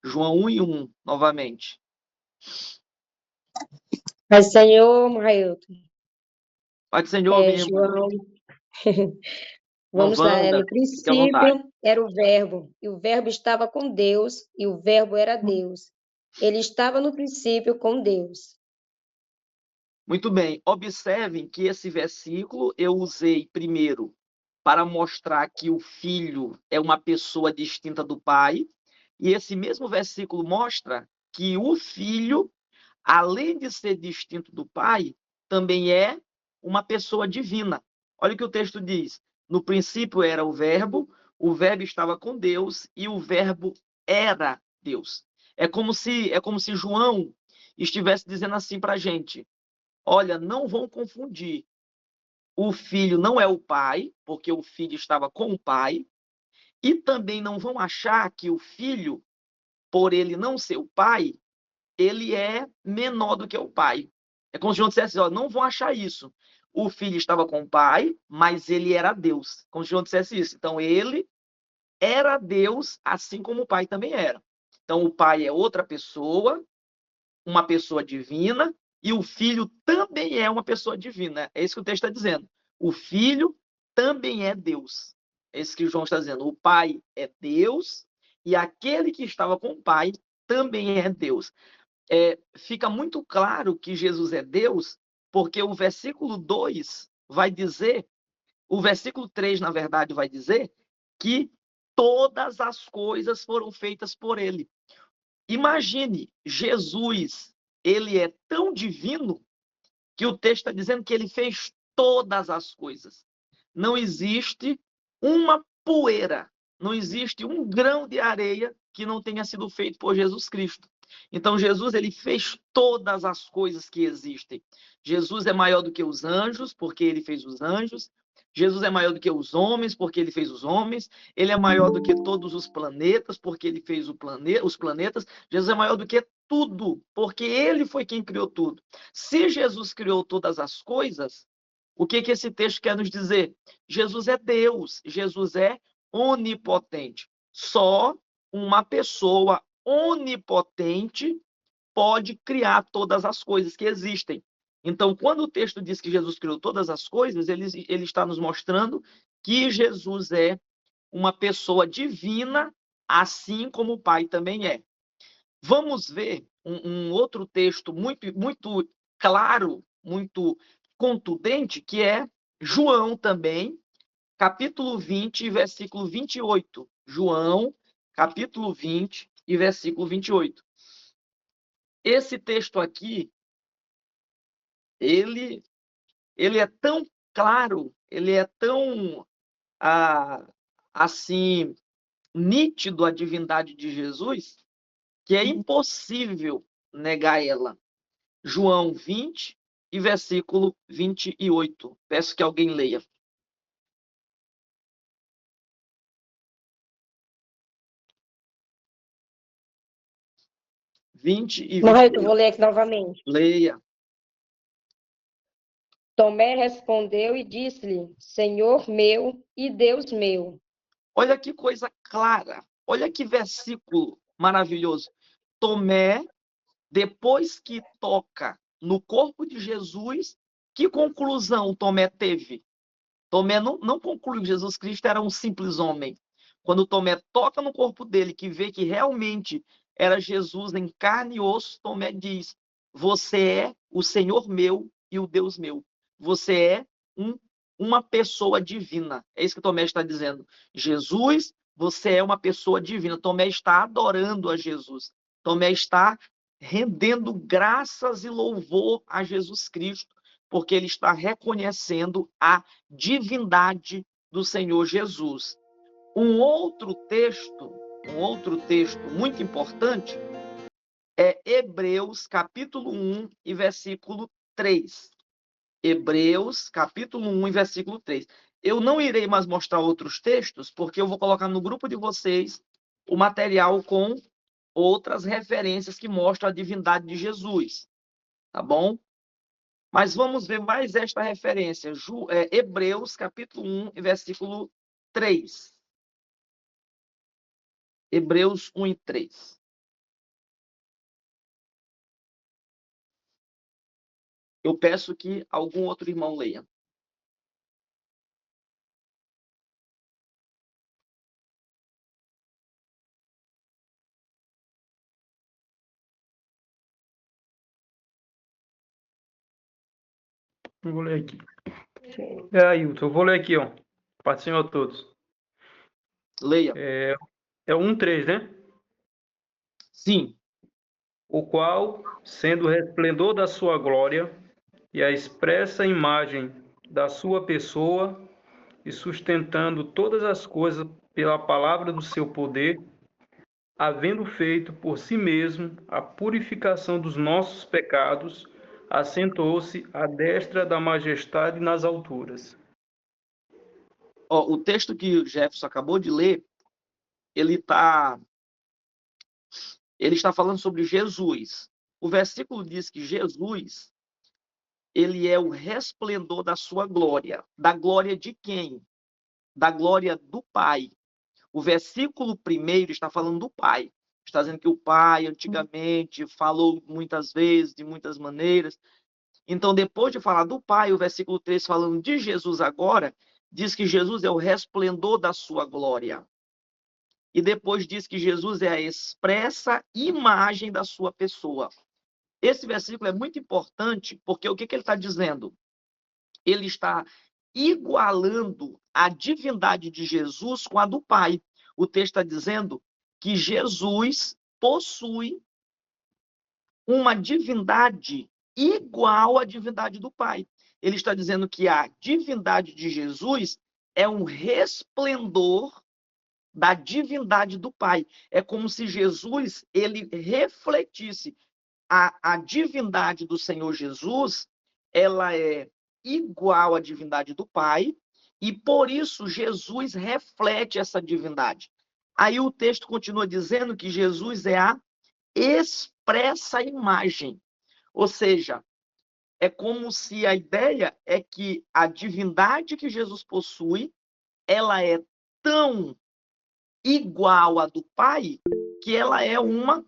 João 1 e 1 novamente. Pai do Senhor, Mailton. Pai do Senhor, minha irmã. João. Vamos lá. Wanda, No fique à vontade. princípio era o Verbo, e o Verbo estava com Deus, e o Verbo era Deus. Ele estava no princípio com Deus. Muito bem. Observem que esse versículo eu usei primeiro para mostrar que o Filho é uma pessoa distinta do Pai. E esse mesmo versículo mostra que o Filho, além de ser distinto do Pai, também é uma pessoa divina. Olha o que o texto diz. No princípio era o Verbo estava com Deus e o Verbo era Deus. É como se João estivesse dizendo assim para a gente: olha, não vão confundir. O Filho não é o Pai, porque o Filho estava com o Pai, e também não vão achar que o Filho, por ele não ser o Pai, ele é menor do que o Pai. É como se João dissesse, ó, não vão achar isso. O Filho estava com o Pai, mas ele era Deus. Como se João dissesse isso. Então, ele era Deus, assim como o Pai também era. Então, o Pai é outra pessoa, uma pessoa divina, e o Filho também é uma pessoa divina. É isso que o texto está dizendo. O Filho também é Deus. É isso que João está dizendo. O Pai é Deus, e aquele que estava com o Pai também é Deus. Fica muito claro que Jesus é Deus, porque o versículo 2 vai dizer, o versículo 3, na verdade, vai dizer que todas as coisas foram feitas por ele. Imagine, Jesus, ele é tão divino que o texto está dizendo que ele fez todas as coisas. Não existe uma poeira, não existe um grão de areia que não tenha sido feito por Jesus Cristo. Então, Jesus, ele fez todas as coisas que existem. Jesus é maior do que os anjos, porque ele fez os anjos. Jesus é maior do que os homens, porque ele fez os homens. Ele é maior do que todos os planetas, porque ele fez os planetas. Jesus é maior do que tudo, porque ele foi quem criou tudo. Se Jesus criou todas as coisas, o que esse texto quer nos dizer? Jesus é Deus, Jesus é onipotente. Só uma pessoa onipotente pode criar todas as coisas que existem. Então, quando o texto diz que Jesus criou todas as coisas, ele está nos mostrando que Jesus é uma pessoa divina, assim como o Pai também é. Vamos ver um outro texto muito claro, muito contundente, que é João também, capítulo 20, versículo 28. João, capítulo 20 e versículo 28. Esse texto aqui, ele é tão claro, ele é tão assim nítido a divindade de Jesus, que é impossível negar ela. João 20 e versículo 28. Peço que alguém leia. 20 e 28. Eu vou ler aqui novamente. Leia. Tomé respondeu e disse-lhe: Senhor meu e Deus meu. Olha que coisa clara. Olha que versículo maravilhoso. Tomé, depois que toca no corpo de Jesus, que conclusão Tomé teve? Tomé não concluiu que Jesus Cristo era um simples homem. Quando Tomé toca no corpo dele, que vê que realmente era Jesus em carne e osso, Tomé diz: você é o Senhor meu e o Deus meu. Você é uma pessoa divina. É isso que Tomé está dizendo. Jesus, você é uma pessoa divina. Tomé está adorando a Jesus. Tomé está rendendo graças e louvor a Jesus Cristo, porque ele está reconhecendo a divindade do Senhor Jesus. Um outro texto muito importante é Hebreus, capítulo 1 e versículo 3. Hebreus, capítulo 1 e versículo 3. Eu não irei mais mostrar outros textos, porque eu vou colocar no grupo de vocês o material com outras referências que mostram a divindade de Jesus. Tá bom? Mas vamos ver mais esta referência. Hebreus, capítulo 1, versículo 3. Hebreus 1 e 3. Eu peço que algum outro irmão leia. Eu vou ler aqui. Ailton, eu vou ler aqui, ó. Paz do Senhor a todos. Leia. É o 1:3, né? Sim. O qual, sendo o resplendor da sua glória e a expressa imagem da sua pessoa, e sustentando todas as coisas pela palavra do seu poder, havendo feito por si mesmo a purificação dos nossos pecados, assentou-se à destra da majestade nas alturas. O texto que o Jefferson acabou de ler, ele está falando sobre Jesus. O versículo diz que Jesus, ele é o resplendor da sua glória. Da glória de quem? Da glória do Pai. O versículo primeiro está falando do Pai. Está dizendo que o Pai, antigamente, falou muitas vezes, de muitas maneiras. Então, depois de falar do Pai, o versículo 3, falando de Jesus agora, diz que Jesus é o resplendor da sua glória. E depois diz que Jesus é a expressa imagem da sua pessoa. Esse versículo é muito importante, porque o que ele está dizendo? Ele está igualando a divindade de Jesus com a do Pai. O texto está dizendo que Jesus possui uma divindade igual à divindade do Pai. Ele está dizendo que a divindade de Jesus é um resplendor da divindade do Pai. É como se Jesus ele refletisse a divindade do Senhor Jesus, ela é igual à divindade do Pai, e por isso Jesus reflete essa divindade. Aí o texto continua dizendo que Jesus é a expressa imagem. Ou seja, é como se a ideia é que a divindade que Jesus possui, ela é tão igual à do Pai, que ela é uma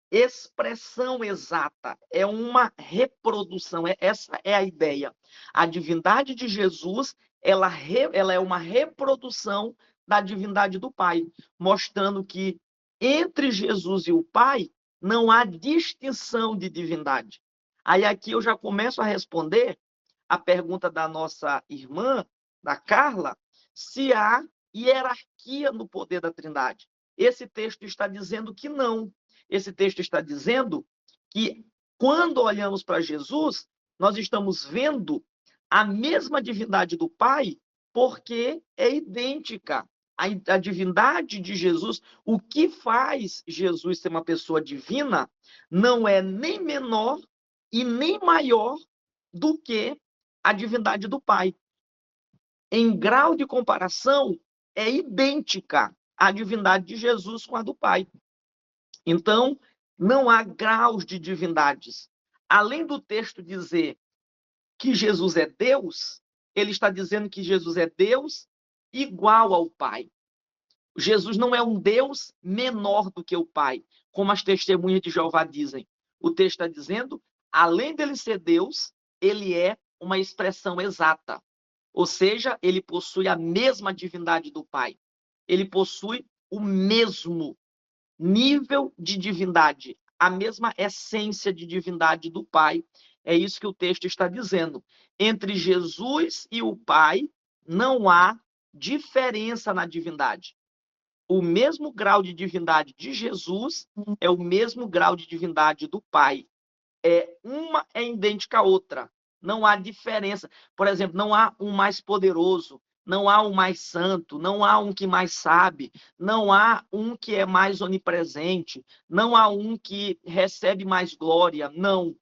expressão exata, é uma reprodução, essa é a ideia. A divindade de Jesus, ela é uma reprodução da divindade do Pai, mostrando que entre Jesus e o Pai não há distinção de divindade. Aí aqui eu já começo a responder a pergunta da nossa irmã, da Carla, se há hierarquia no poder da Trindade. Esse texto está dizendo que não. Esse texto está dizendo que quando olhamos para Jesus, nós estamos vendo a mesma divindade do Pai, porque é idêntica. A divindade de Jesus, o que faz Jesus ser uma pessoa divina, não é nem menor e nem maior do que a divindade do Pai. Em grau de comparação, é idêntica a divindade de Jesus com a do Pai. Então, não há graus de divindades. Além do texto dizer que Jesus é Deus, ele está dizendo que Jesus é Deus igual ao Pai. Jesus não é um Deus menor do que o Pai, como as testemunhas de Jeová dizem. O texto está dizendo, além dele ser Deus, ele é uma expressão exata. Ou seja, ele possui a mesma divindade do Pai. Ele possui o mesmo nível de divindade, a mesma essência de divindade do Pai. É isso que o texto está dizendo. Entre Jesus e o Pai, não há diferença na divindade. O mesmo grau de divindade de Jesus é o mesmo grau de divindade do Pai. Uma é idêntica à outra. Não há diferença. Por exemplo, não há um mais poderoso, não há um mais santo, não há um que mais sabe, não há um que é mais onipresente, não há um que recebe mais glória. Não.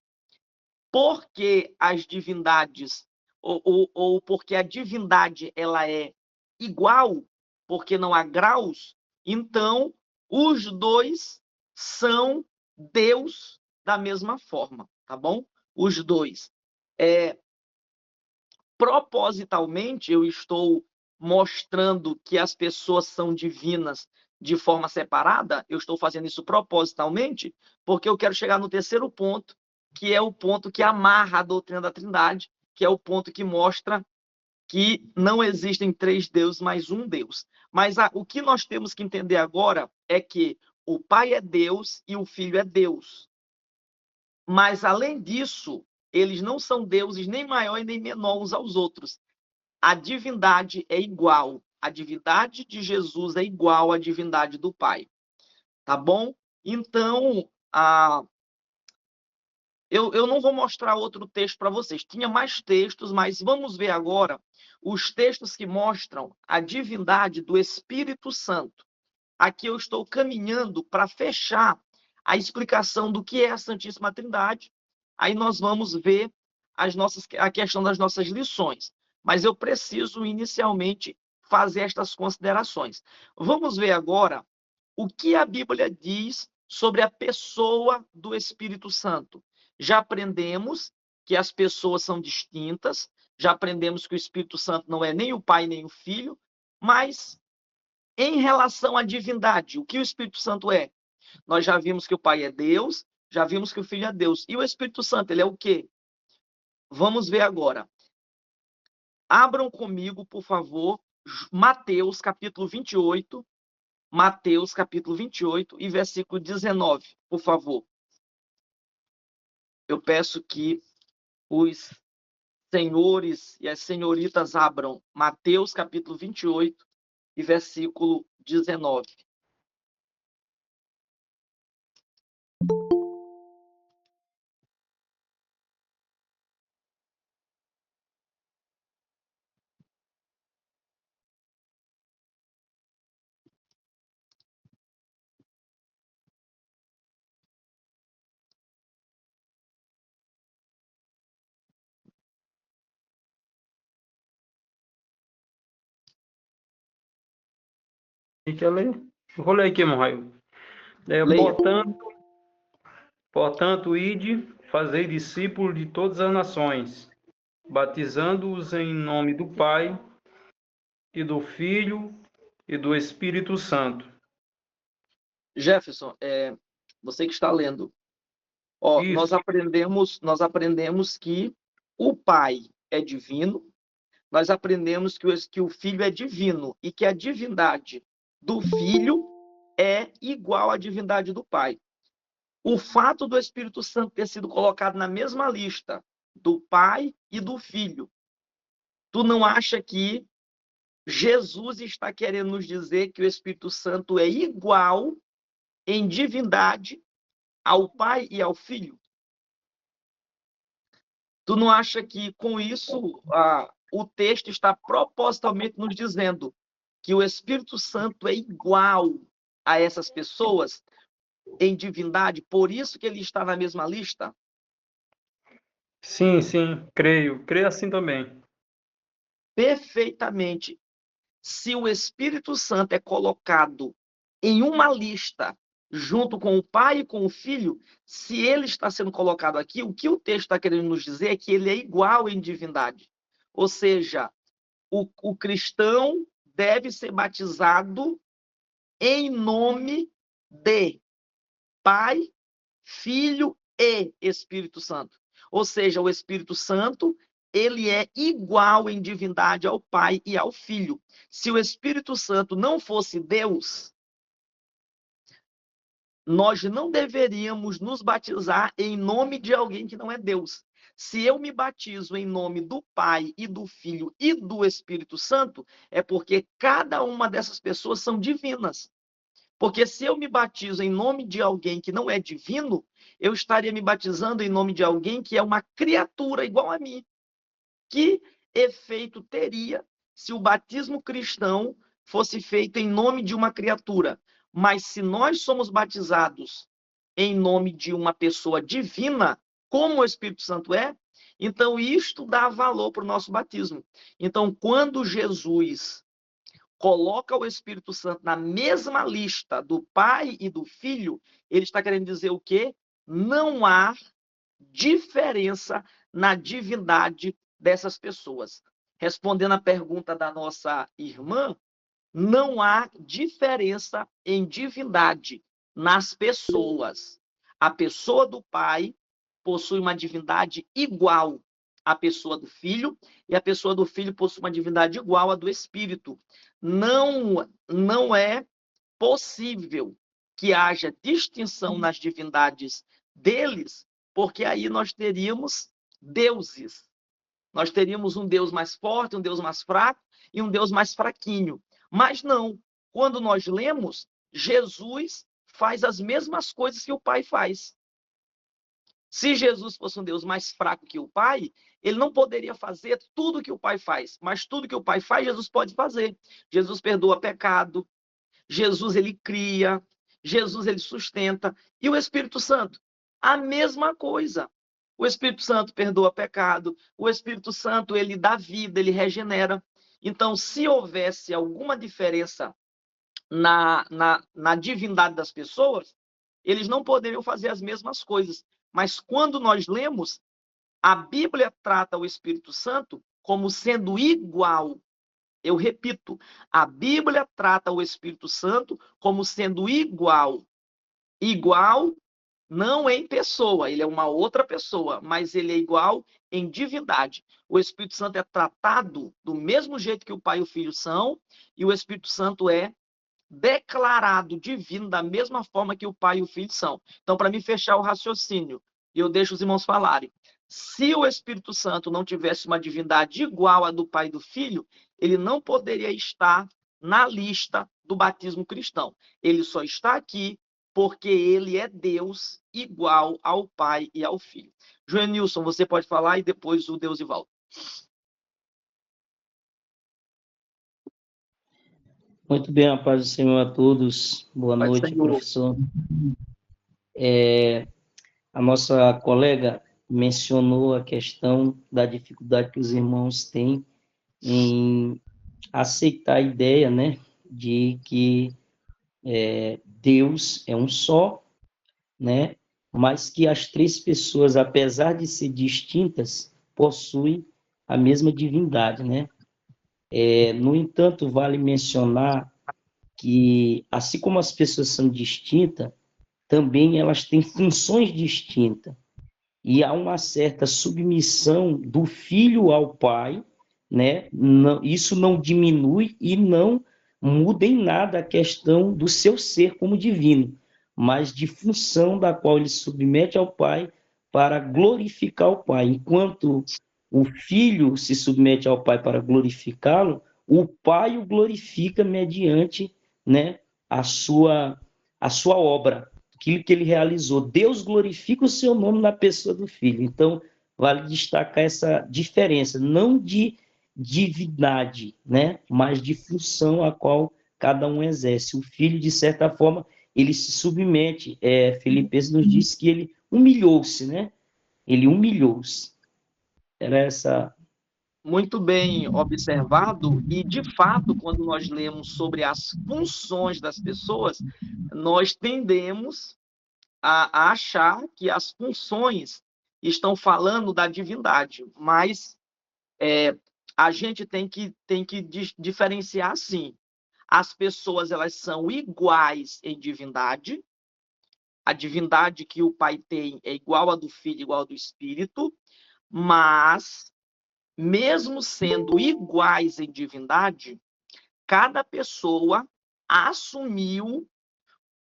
Porque as divindades, ou porque a divindade ela é igual, porque não há graus, então os dois são Deus da mesma forma, tá bom? Os dois. Propositalmente, eu estou mostrando que as pessoas são divinas de forma separada, eu estou fazendo isso propositalmente, porque eu quero chegar no terceiro ponto, que é o ponto que amarra a doutrina da Trindade, que é o ponto que mostra que não existem três deuses, mas um Deus. Mas o que nós temos que entender agora é que o Pai é Deus e o Filho é Deus. Mas, além disso, eles não são deuses nem maior e nem menor uns aos outros. A divindade é igual. A divindade de Jesus é igual à divindade do Pai. Tá bom? Então, eu não vou mostrar outro texto para vocês. Tinha mais textos, mas vamos ver agora os textos que mostram a divindade do Espírito Santo. Aqui eu estou caminhando para fechar a explicação do que é a Santíssima Trindade. Aí nós vamos ver a questão das nossas lições. Mas eu preciso, inicialmente, fazer estas considerações. Vamos ver agora o que a Bíblia diz sobre a pessoa do Espírito Santo. Já aprendemos que as pessoas são distintas, já aprendemos que o Espírito Santo não é nem o Pai nem o Filho, mas em relação à divindade, o que o Espírito Santo é? Nós já vimos que o Pai é Deus, já vimos que o Filho é Deus. E o Espírito Santo, ele é o quê? Vamos ver agora. Abram comigo, por favor, Mateus, capítulo 28. Mateus, capítulo 28 e versículo 19, por favor. Eu peço que os senhores e as senhoritas abram Mateus, capítulo 28 e versículo 19. Quem quer ler? Eu vou ler aqui, irmão Raio. Leia. Portanto, ide, fazei discípulos de todas as nações, batizando-os em nome do Pai, e do Filho, e do Espírito Santo. Jefferson, você que está lendo. Nós aprendemos que o Pai é divino, nós aprendemos que o Filho é divino e que a divindade do Filho é igual à divindade do Pai. o fato do Espírito Santo ter sido colocado na mesma lista do Pai e do Filho, tu não acha que Jesus está querendo nos dizer que o Espírito Santo é igual em divindade ao Pai e ao Filho? Tu não acha que com isso o texto está propositalmente nos dizendo que o Espírito Santo é igual a essas pessoas em divindade, por isso que ele está na mesma lista? Sim, creio assim também. Perfeitamente. Se o Espírito Santo é colocado em uma lista junto com o Pai e com o Filho, se ele está sendo colocado aqui, o que o texto está querendo nos dizer é que ele é igual em divindade. Ou seja, o cristão deve ser batizado em nome de Pai, Filho e Espírito Santo. Ou seja, o Espírito Santo, ele é igual em divindade ao Pai e ao Filho. Se o Espírito Santo não fosse Deus, nós não deveríamos nos batizar em nome de alguém que não é Deus. Se eu me batizo em nome do Pai e do Filho e do Espírito Santo, é porque cada uma dessas pessoas são divinas. Porque se eu me batizo em nome de alguém que não é divino, eu estaria me batizando em nome de alguém que é uma criatura igual a mim. Que efeito teria se o batismo cristão fosse feito em nome de uma criatura? Mas se nós somos batizados em nome de uma pessoa divina, como o Espírito Santo é, então isto dá valor para o nosso batismo. Então, quando Jesus coloca o Espírito Santo na mesma lista do Pai e do Filho, ele está querendo dizer o quê? Não há diferença na divindade dessas pessoas. Respondendo à pergunta da nossa irmã, não há diferença em divindade nas pessoas. A pessoa do Pai possui uma divindade igual à pessoa do Filho, e a pessoa do Filho possui uma divindade igual à do Espírito. Não é possível que haja distinção nas divindades deles, porque aí nós teríamos deuses. Nós teríamos um Deus mais forte, um Deus mais fraco e um Deus mais fraquinho. Mas não. Quando nós lemos, Jesus faz as mesmas coisas que o Pai faz. Se Jesus fosse um Deus mais fraco que o Pai, ele não poderia fazer tudo que o Pai faz. Mas tudo que o Pai faz, Jesus pode fazer. Jesus perdoa pecado. Jesus, ele cria. Jesus, ele sustenta. E o Espírito Santo? A mesma coisa. O Espírito Santo perdoa pecado. O Espírito Santo, ele dá vida, ele regenera. Então, se houvesse alguma diferença na divindade das pessoas, eles não poderiam fazer as mesmas coisas. Mas quando nós lemos, a Bíblia trata o Espírito Santo como sendo igual. Eu repito, a Bíblia trata o Espírito Santo como sendo igual. Igual não em pessoa, ele é uma outra pessoa, mas ele é igual em divindade. O Espírito Santo é tratado do mesmo jeito que o Pai e o Filho são, e o Espírito Santo é declarado divino da mesma forma que o Pai e o Filho são. Então, para me fechar o raciocínio, e eu deixo os irmãos falarem, se o Espírito Santo não tivesse uma divindade igual à do Pai e do Filho, ele não poderia estar na lista do batismo cristão. Ele só está aqui porque ele é Deus igual ao Pai e ao Filho. Joenilson, você pode falar e depois o Deusivaldo. Muito bem, a paz do Senhor a todos. Boa noite, professor. A nossa colega mencionou a questão da dificuldade que os irmãos têm em aceitar a ideia, né, de que Deus é um só, né, mas que as três pessoas, apesar de ser distintas, possuem a mesma divindade, né? No entanto, vale mencionar que, assim como as pessoas são distintas, também elas têm funções distintas. E há uma certa submissão do filho ao pai, né? Isso não diminui e não muda em nada a questão do seu ser como divino. mas de função da qual ele se submete ao Pai para glorificar o Pai. Enquanto o Filho se submete ao Pai para glorificá-lo, o Pai o glorifica mediante, né, a sua obra, aquilo que ele realizou. Deus glorifica o seu nome na pessoa do Filho. Então, vale destacar essa diferença, não de divindade, né, mas de função a qual cada um exerce. O Filho, de certa forma, ele se submete. Filipenses nos diz que ele humilhou-se, né? Ele humilhou-se. Era essa. Muito bem observado, e de fato, quando nós lemos sobre as funções das pessoas, nós tendemos a achar que as funções estão falando da divindade, mas a gente tem que diferenciar assim. As pessoas, elas são iguais em divindade, a divindade que o Pai tem é igual a do Filho, igual a do Espírito, mas, mesmo sendo iguais em divindade, cada pessoa assumiu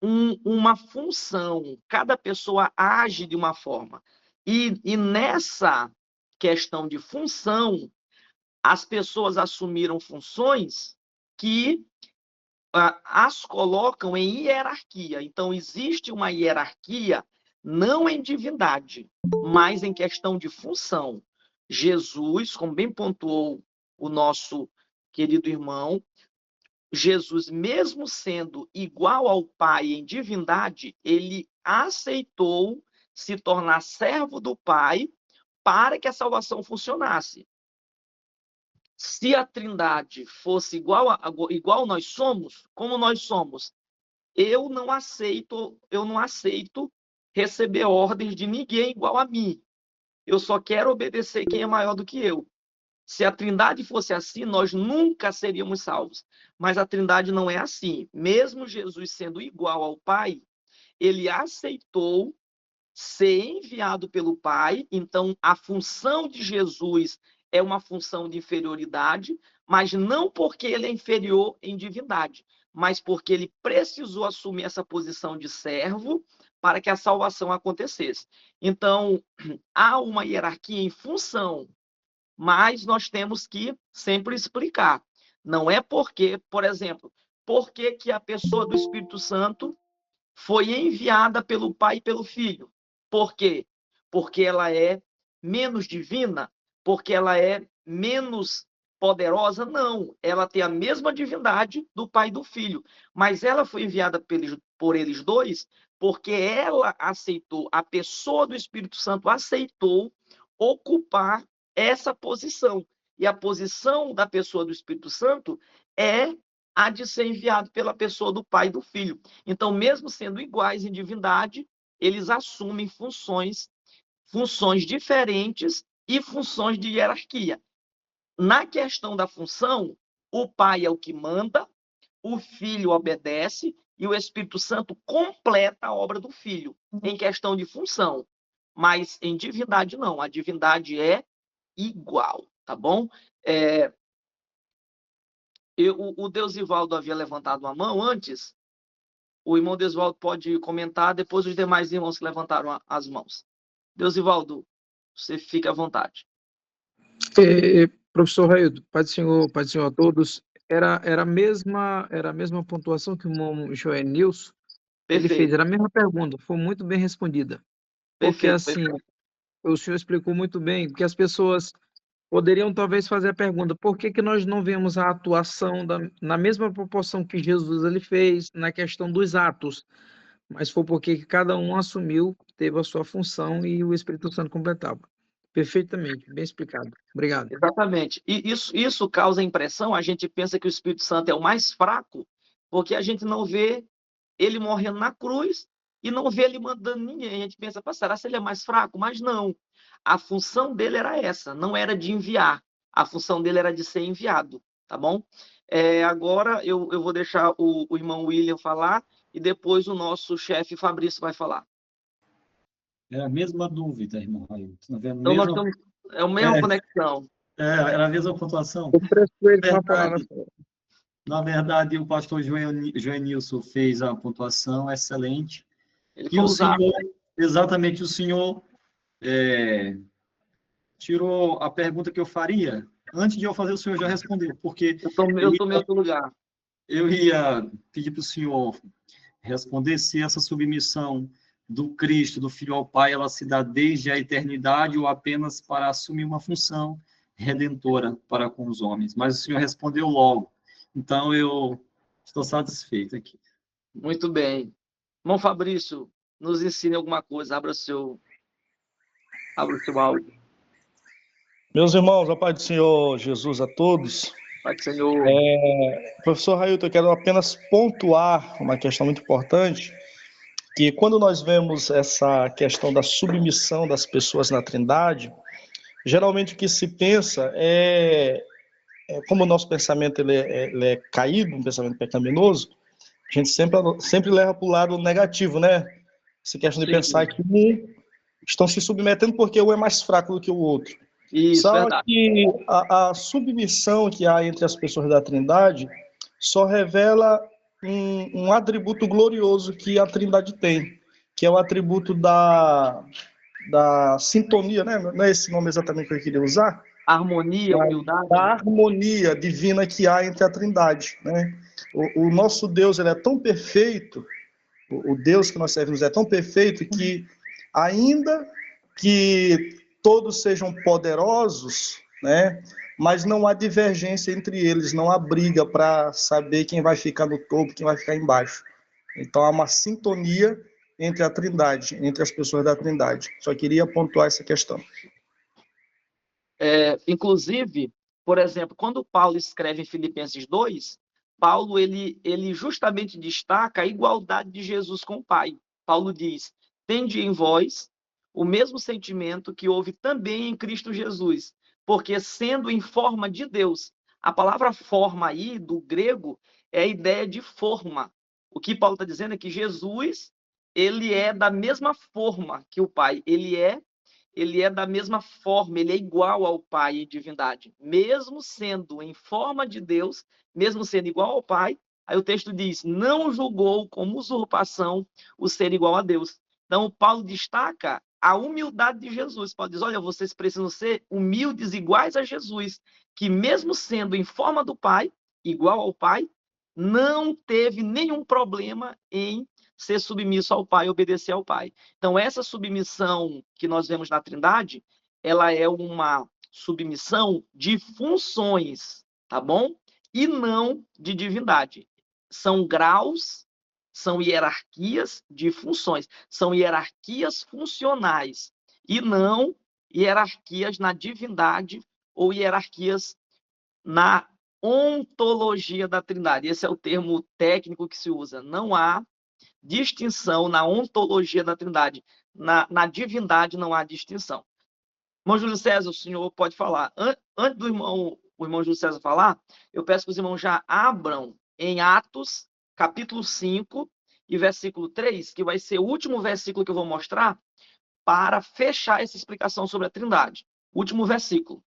uma função, cada pessoa age de uma forma. E nessa questão de função, as pessoas assumiram funções que as colocam em hierarquia. Então, existe uma hierarquia, não em divindade, mas em questão de função. Jesus, como bem pontuou o nosso querido irmão, Jesus, mesmo sendo igual ao Pai em divindade, ele aceitou se tornar servo do Pai para que a salvação funcionasse. Se a Trindade fosse igual nós somos, como nós somos, eu não aceito receber ordens de ninguém igual a mim. Eu só quero obedecer quem é maior do que eu. Se a Trindade fosse assim, nós nunca seríamos salvos. Mas a Trindade não é assim. Mesmo Jesus sendo igual ao Pai, ele aceitou ser enviado pelo Pai. Então, a função de Jesus é uma função de inferioridade, mas não porque ele é inferior em divindade, mas porque ele precisou assumir essa posição de servo para que a salvação acontecesse. Então, há uma hierarquia em função, mas nós temos que sempre explicar. Não é porque, por exemplo, por que a pessoa do Espírito Santo foi enviada pelo Pai e pelo Filho? Por quê? Porque ela é menos divina? Porque ela é menos poderosa? Não, ela tem a mesma divindade do Pai e do Filho, mas ela foi enviada por eles dois porque ela aceitou, a pessoa do Espírito Santo aceitou ocupar essa posição. E a posição da pessoa do Espírito Santo é a de ser enviado pela pessoa do Pai e do Filho. Então, mesmo sendo iguais em divindade, eles assumem funções diferentes e funções de hierarquia. Na questão da função, o Pai é o que manda, o Filho obedece e o Espírito Santo completa a obra do Filho, em questão de função. Mas em divindade, não. A divindade é igual, tá bom? O Deusivaldo havia levantado a mão antes. O irmão Deusivaldo pode comentar, depois os demais irmãos que levantaram as mãos. Deusivaldo, você fica à vontade. Professor Raildo, Pai do Senhor a todos. Era a mesma pontuação que o irmão Joel Nilson ele fez, era a mesma pergunta, foi muito bem respondida. Porque assim, o senhor explicou muito bem, porque as pessoas poderiam talvez fazer a pergunta, por que nós não vemos a atuação na mesma proporção que Jesus ele fez na questão dos atos? Mas foi porque cada um assumiu, teve a sua função e o Espírito Santo completava. Perfeitamente, bem explicado. Obrigado. Exatamente. E isso causa impressão, a gente pensa que o Espírito Santo é o mais fraco, porque a gente não vê ele morrendo na cruz e não vê ele mandando ninguém. A gente pensa, será que ele é mais fraco? Mas não. A função dele era essa, não era de enviar. A função dele era de ser enviado, tá bom? Agora eu vou deixar o irmão William falar e depois o nosso chefe Fabrício vai falar. Era a mesma dúvida, irmão Raildo. Então nós estamos... É a mesma conexão. Era a mesma pontuação. Na verdade, o pastor Joenilson fez a pontuação excelente. Ele E foi o usado. senhor, exatamente, o senhor tirou a pergunta que eu faria. Antes de eu fazer, o senhor já respondeu, porque Eu tomei outro lugar. eu ia pedir para o senhor responder se essa submissão do Cristo, do Filho ao Pai, ela se dá desde a eternidade ou apenas para assumir uma função redentora para com os homens. Mas o senhor respondeu logo. Então, eu estou satisfeito aqui. Muito bem. Irmão Fabrício, nos ensine alguma coisa. Abra o seu áudio. Meus irmãos, a paz do Senhor Jesus a todos. Pai do Senhor. Professor Railton, eu quero apenas pontuar uma questão muito importante, que quando nós vemos essa questão da submissão das pessoas na Trindade, geralmente o que se pensa como o nosso pensamento ele é caído, um pensamento pecaminoso, a gente sempre leva para o lado negativo, né? Essa questão de pensar que um estão se submetendo porque um é mais fraco do que o outro. Isso, Só verdade. que a submissão que há entre as pessoas da Trindade só revela um atributo glorioso que a Trindade tem, que é o atributo da sintonia, né? Não é esse nome exatamente que eu queria usar? Harmonia, humildade. Da harmonia divina que há entre a Trindade, né? O nosso Deus, ele é tão perfeito, o Deus que nós servimos é tão perfeito que, ainda que todos sejam poderosos, né? Mas não há divergência entre eles, não há briga para saber quem vai ficar no topo, quem vai ficar embaixo. Então há uma sintonia entre a Trindade, entre as pessoas da Trindade. Só queria pontuar essa questão. Inclusive, por exemplo, quando Paulo escreve em Filipenses 2, Paulo ele justamente destaca a igualdade de Jesus com o Pai. Paulo diz: tende em vós o mesmo sentimento que houve também em Cristo Jesus, porque sendo em forma de Deus, a palavra forma aí, do grego, é a ideia de forma. O que Paulo está dizendo é que Jesus, ele é da mesma forma que o Pai, ele é da mesma forma, ele é igual ao Pai em divindade. Mesmo sendo em forma de Deus, mesmo sendo igual ao Pai, aí o texto diz, não julgou como usurpação o ser igual a Deus. Então, Paulo destaca a humildade de Jesus. Paulo diz, olha, vocês precisam ser humildes iguais a Jesus, que mesmo sendo em forma do Pai, igual ao Pai, não teve nenhum problema em ser submisso ao Pai, obedecer ao Pai. Então, essa submissão que nós vemos na Trindade, ela é uma submissão de funções, tá bom? E não de divindade. São graus, são hierarquias de funções, são hierarquias funcionais, e não hierarquias na divindade ou hierarquias na ontologia da Trindade. Esse é o termo técnico que se usa. Não há distinção na ontologia da Trindade. Na divindade não há distinção. Irmão Júlio César, o senhor pode falar. Antes do o irmão Júlio César falar, eu peço que os irmãos já abram em Atos, capítulo 5 e versículo 3, que vai ser o último versículo que eu vou mostrar para fechar essa explicação sobre a Trindade. Último versículo.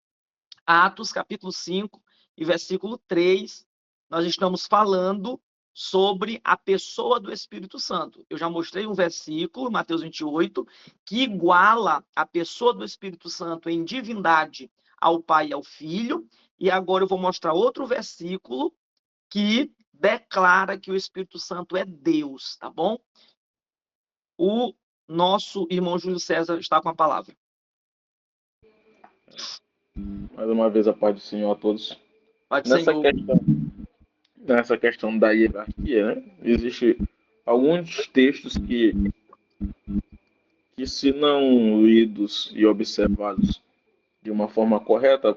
Atos, capítulo 5 e versículo 3, nós estamos falando sobre a pessoa do Espírito Santo. Eu já mostrei um versículo, Mateus 28, que iguala a pessoa do Espírito Santo em divindade ao Pai e ao Filho, e agora eu vou mostrar outro versículo que declara que o Espírito Santo é Deus, tá bom? O nosso irmão Júlio César está com a palavra. Mais uma vez, a paz do Senhor a todos. Pode ser. Nessa questão da hierarquia, né? Existem alguns textos que, se não lidos e observados de uma forma correta,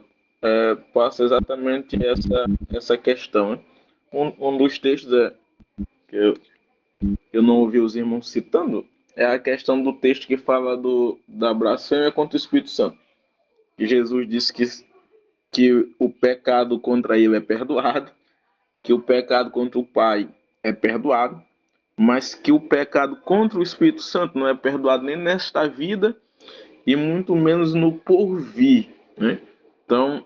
passa exatamente essa questão. Né? Um dos textos que eu não ouvi os irmãos citando é a questão do texto que fala da blasfêmia contra o Espírito Santo. E Jesus disse que o pecado contra ele é perdoado, que o pecado contra o Pai é perdoado, mas que o pecado contra o Espírito Santo não é perdoado nem nesta vida e muito menos no porvir, né? Então,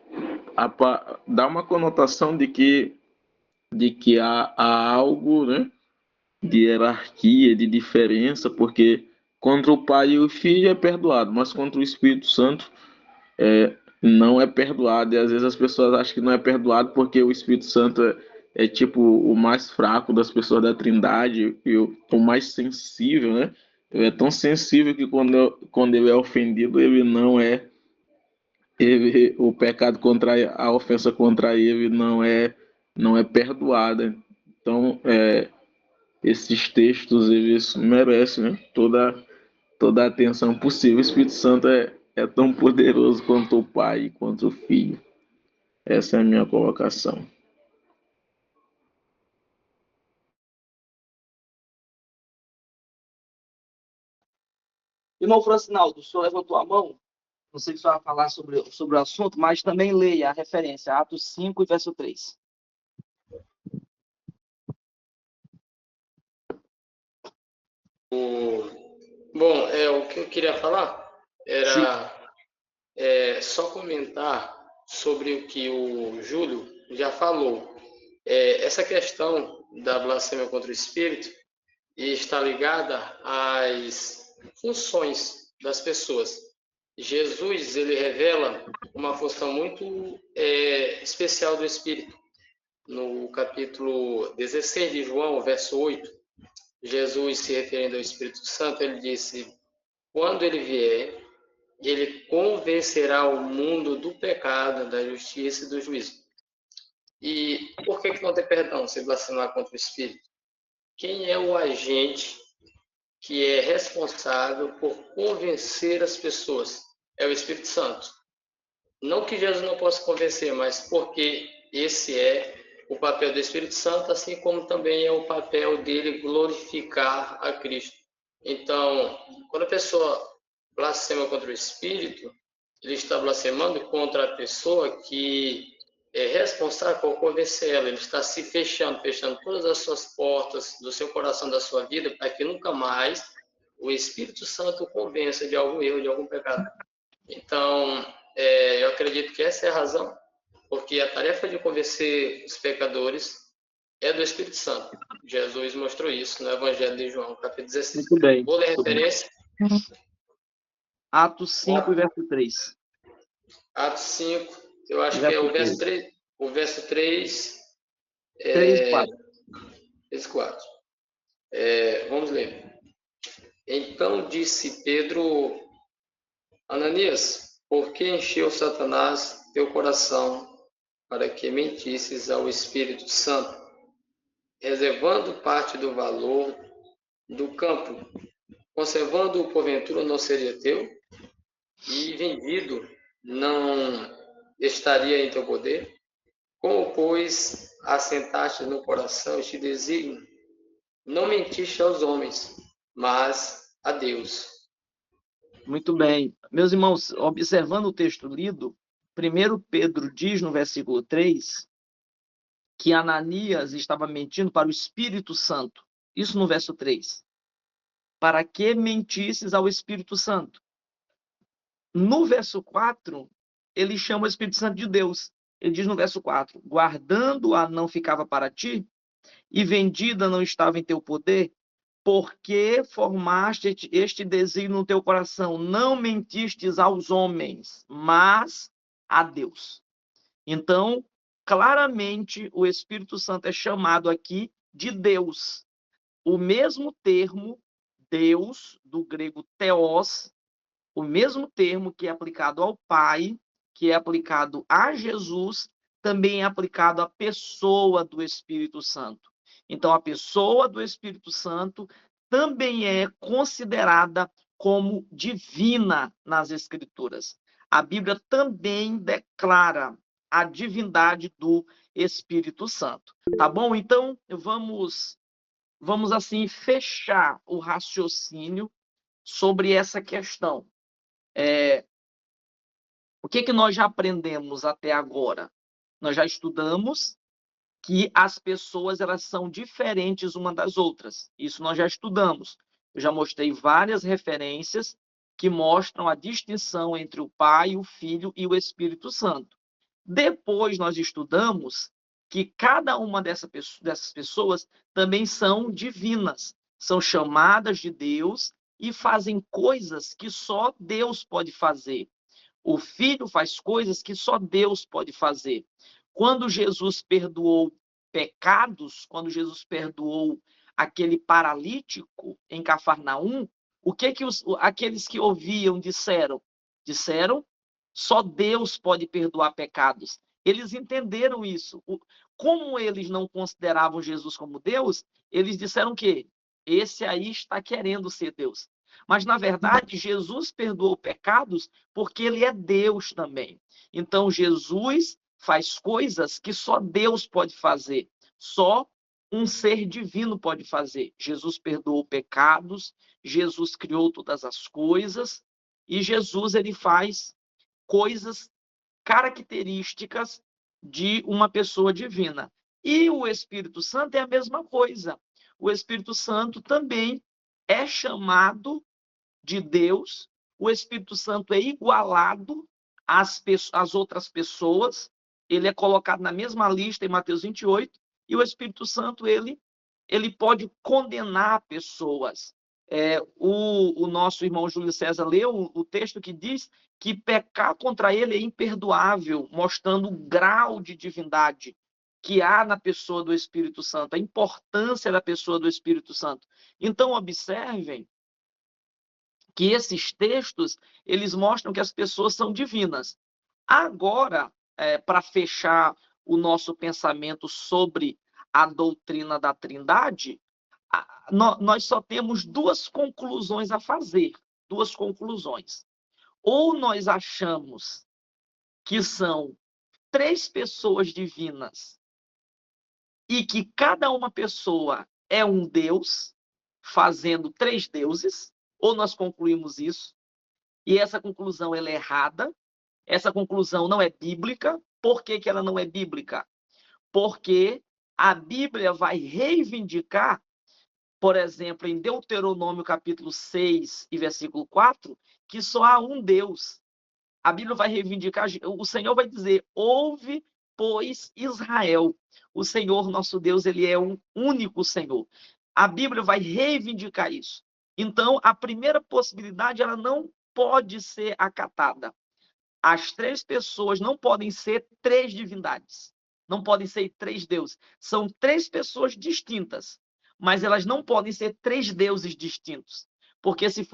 dá uma conotação de que há algo, né, de hierarquia, de diferença, porque contra o Pai e o Filho é perdoado, mas contra o Espírito Santo não é perdoado. E às vezes as pessoas acham que não é perdoado porque o Espírito Santo é tipo o mais fraco das pessoas da Trindade e o mais sensível, né? Ele é tão sensível que quando ele é ofendido, ele não é. O pecado contra a ofensa contra ele não é perdoada. Então, esses textos eles merecem, né, toda a atenção possível. O Espírito Santo é tão poderoso quanto o Pai e quanto o Filho. Essa é a minha colocação. Irmão Francinaldo, o senhor levantou a mão, não sei se o senhor vai falar sobre o assunto, mas também leia a referência, Atos 5, verso 3. Bom, o que eu queria falar era só comentar sobre o que o Júlio já falou. Essa questão da blasfêmia contra o Espírito está ligada às funções das pessoas. Jesus, ele revela uma função muito especial do Espírito. No capítulo 16 de João, verso 8, Jesus, se referindo ao Espírito Santo, ele disse: quando ele vier, ele convencerá o mundo do pecado, da justiça e do juízo. E por que não tem perdão se blasfemar contra o Espírito? Quem é o agente que é responsável por convencer as pessoas? É o Espírito Santo. Não que Jesus não possa convencer, mas porque esse é o papel do Espírito Santo, assim como também é o papel dele glorificar a Cristo. Então, quando a pessoa blasfema contra o Espírito, ele está blasfemando contra a pessoa que é responsável por convencer ela. Ele está se fechando todas as suas portas do seu coração, da sua vida, para que nunca mais o Espírito Santo o convença de algum erro, de algum pecado. Então, eu acredito que essa é a razão, porque a tarefa de convencer os pecadores é do Espírito Santo. Jesus mostrou isso no Evangelho de João, capítulo 16. Muito bem. Vou ler a referência. Atos 5, verso 3. Atos 5, eu acho que é o verso 3. O verso 3. 3, 4. 3, 4. Vamos ler. Então disse Pedro: Ananias, por que encheu Satanás teu coração para que mentisses ao Espírito Santo, reservando parte do valor do campo, conservando-o porventura não seria teu, e vendido não estaria em teu poder? Como, pois, assentaste no coração este desígnio? Não mentiste aos homens, mas a Deus. Muito bem. Meus irmãos, observando o texto lido, 1 Pedro diz no versículo 3 que Ananias estava mentindo para o Espírito Santo. Isso no verso 3. Para que mentisses ao Espírito Santo? No verso 4, ele chama o Espírito Santo de Deus. Ele diz no verso 4, guardando-a não ficava para ti, e vendida não estava em teu poder, porque formaste este desígnio no teu coração, não mentistes aos homens, mas a Deus. Então, claramente, o Espírito Santo é chamado aqui de Deus. O mesmo termo, Deus, do grego theos, o mesmo termo que é aplicado ao Pai, que é aplicado a Jesus, também é aplicado à pessoa do Espírito Santo. Então, a pessoa do Espírito Santo também é considerada como divina nas Escrituras. A Bíblia também declara a divindade do Espírito Santo. Tá bom? Então, vamos assim fechar o raciocínio sobre essa questão. O que nós já aprendemos até agora? Nós já estudamos que as pessoas elas são diferentes uma das outras. Isso nós já estudamos. Eu já mostrei várias referências que mostram a distinção entre o Pai, o Filho e o Espírito Santo. Depois nós estudamos que cada uma dessas pessoas também são divinas, são chamadas de Deus e fazem coisas que só Deus pode fazer. O Filho faz coisas que só Deus pode fazer. Quando Jesus perdoou pecados, quando Jesus perdoou aquele paralítico em Cafarnaum, o que aqueles que ouviam disseram? Disseram, só Deus pode perdoar pecados. Eles entenderam isso. Como eles não consideravam Jesus como Deus, eles disseram que esse aí está querendo ser Deus. Mas, na verdade, Jesus perdoou pecados porque ele é Deus também. Então, Jesus faz coisas que só Deus pode fazer. Só um ser divino pode fazer. Jesus perdoou pecados, Jesus criou todas as coisas, e Jesus ele faz coisas características de uma pessoa divina. E o Espírito Santo é a mesma coisa. O Espírito Santo também é chamado de Deus. O Espírito Santo é igualado às outras pessoas. Ele é colocado na mesma lista em Mateus 28. E o Espírito Santo, ele pode condenar pessoas. O nosso irmão Júlio César leu o texto que diz que pecar contra ele é imperdoável, mostrando o grau de divindade que há na pessoa do Espírito Santo, a importância da pessoa do Espírito Santo. Então, observem que esses textos, eles mostram que as pessoas são divinas. Agora, para fechar o nosso pensamento sobre a doutrina da Trindade, nós só temos duas conclusões a fazer, duas conclusões. Ou nós achamos que são três pessoas divinas e que cada uma pessoa é um Deus, fazendo três deuses, ou nós concluímos isso, e essa conclusão ela é errada, essa conclusão não é bíblica. Por que ela não é bíblica? Porque a Bíblia vai reivindicar, por exemplo, em Deuteronômio capítulo 6 e versículo 4, que só há um Deus. A Bíblia vai reivindicar, o Senhor vai dizer, ouve, pois, Israel. O Senhor, nosso Deus, ele é um único Senhor. A Bíblia vai reivindicar isso. Então, a primeira possibilidade, ela não pode ser acatada. As três pessoas não podem ser três divindades. Não podem ser três deuses. São três pessoas distintas, mas elas não podem ser três deuses distintos. Porque se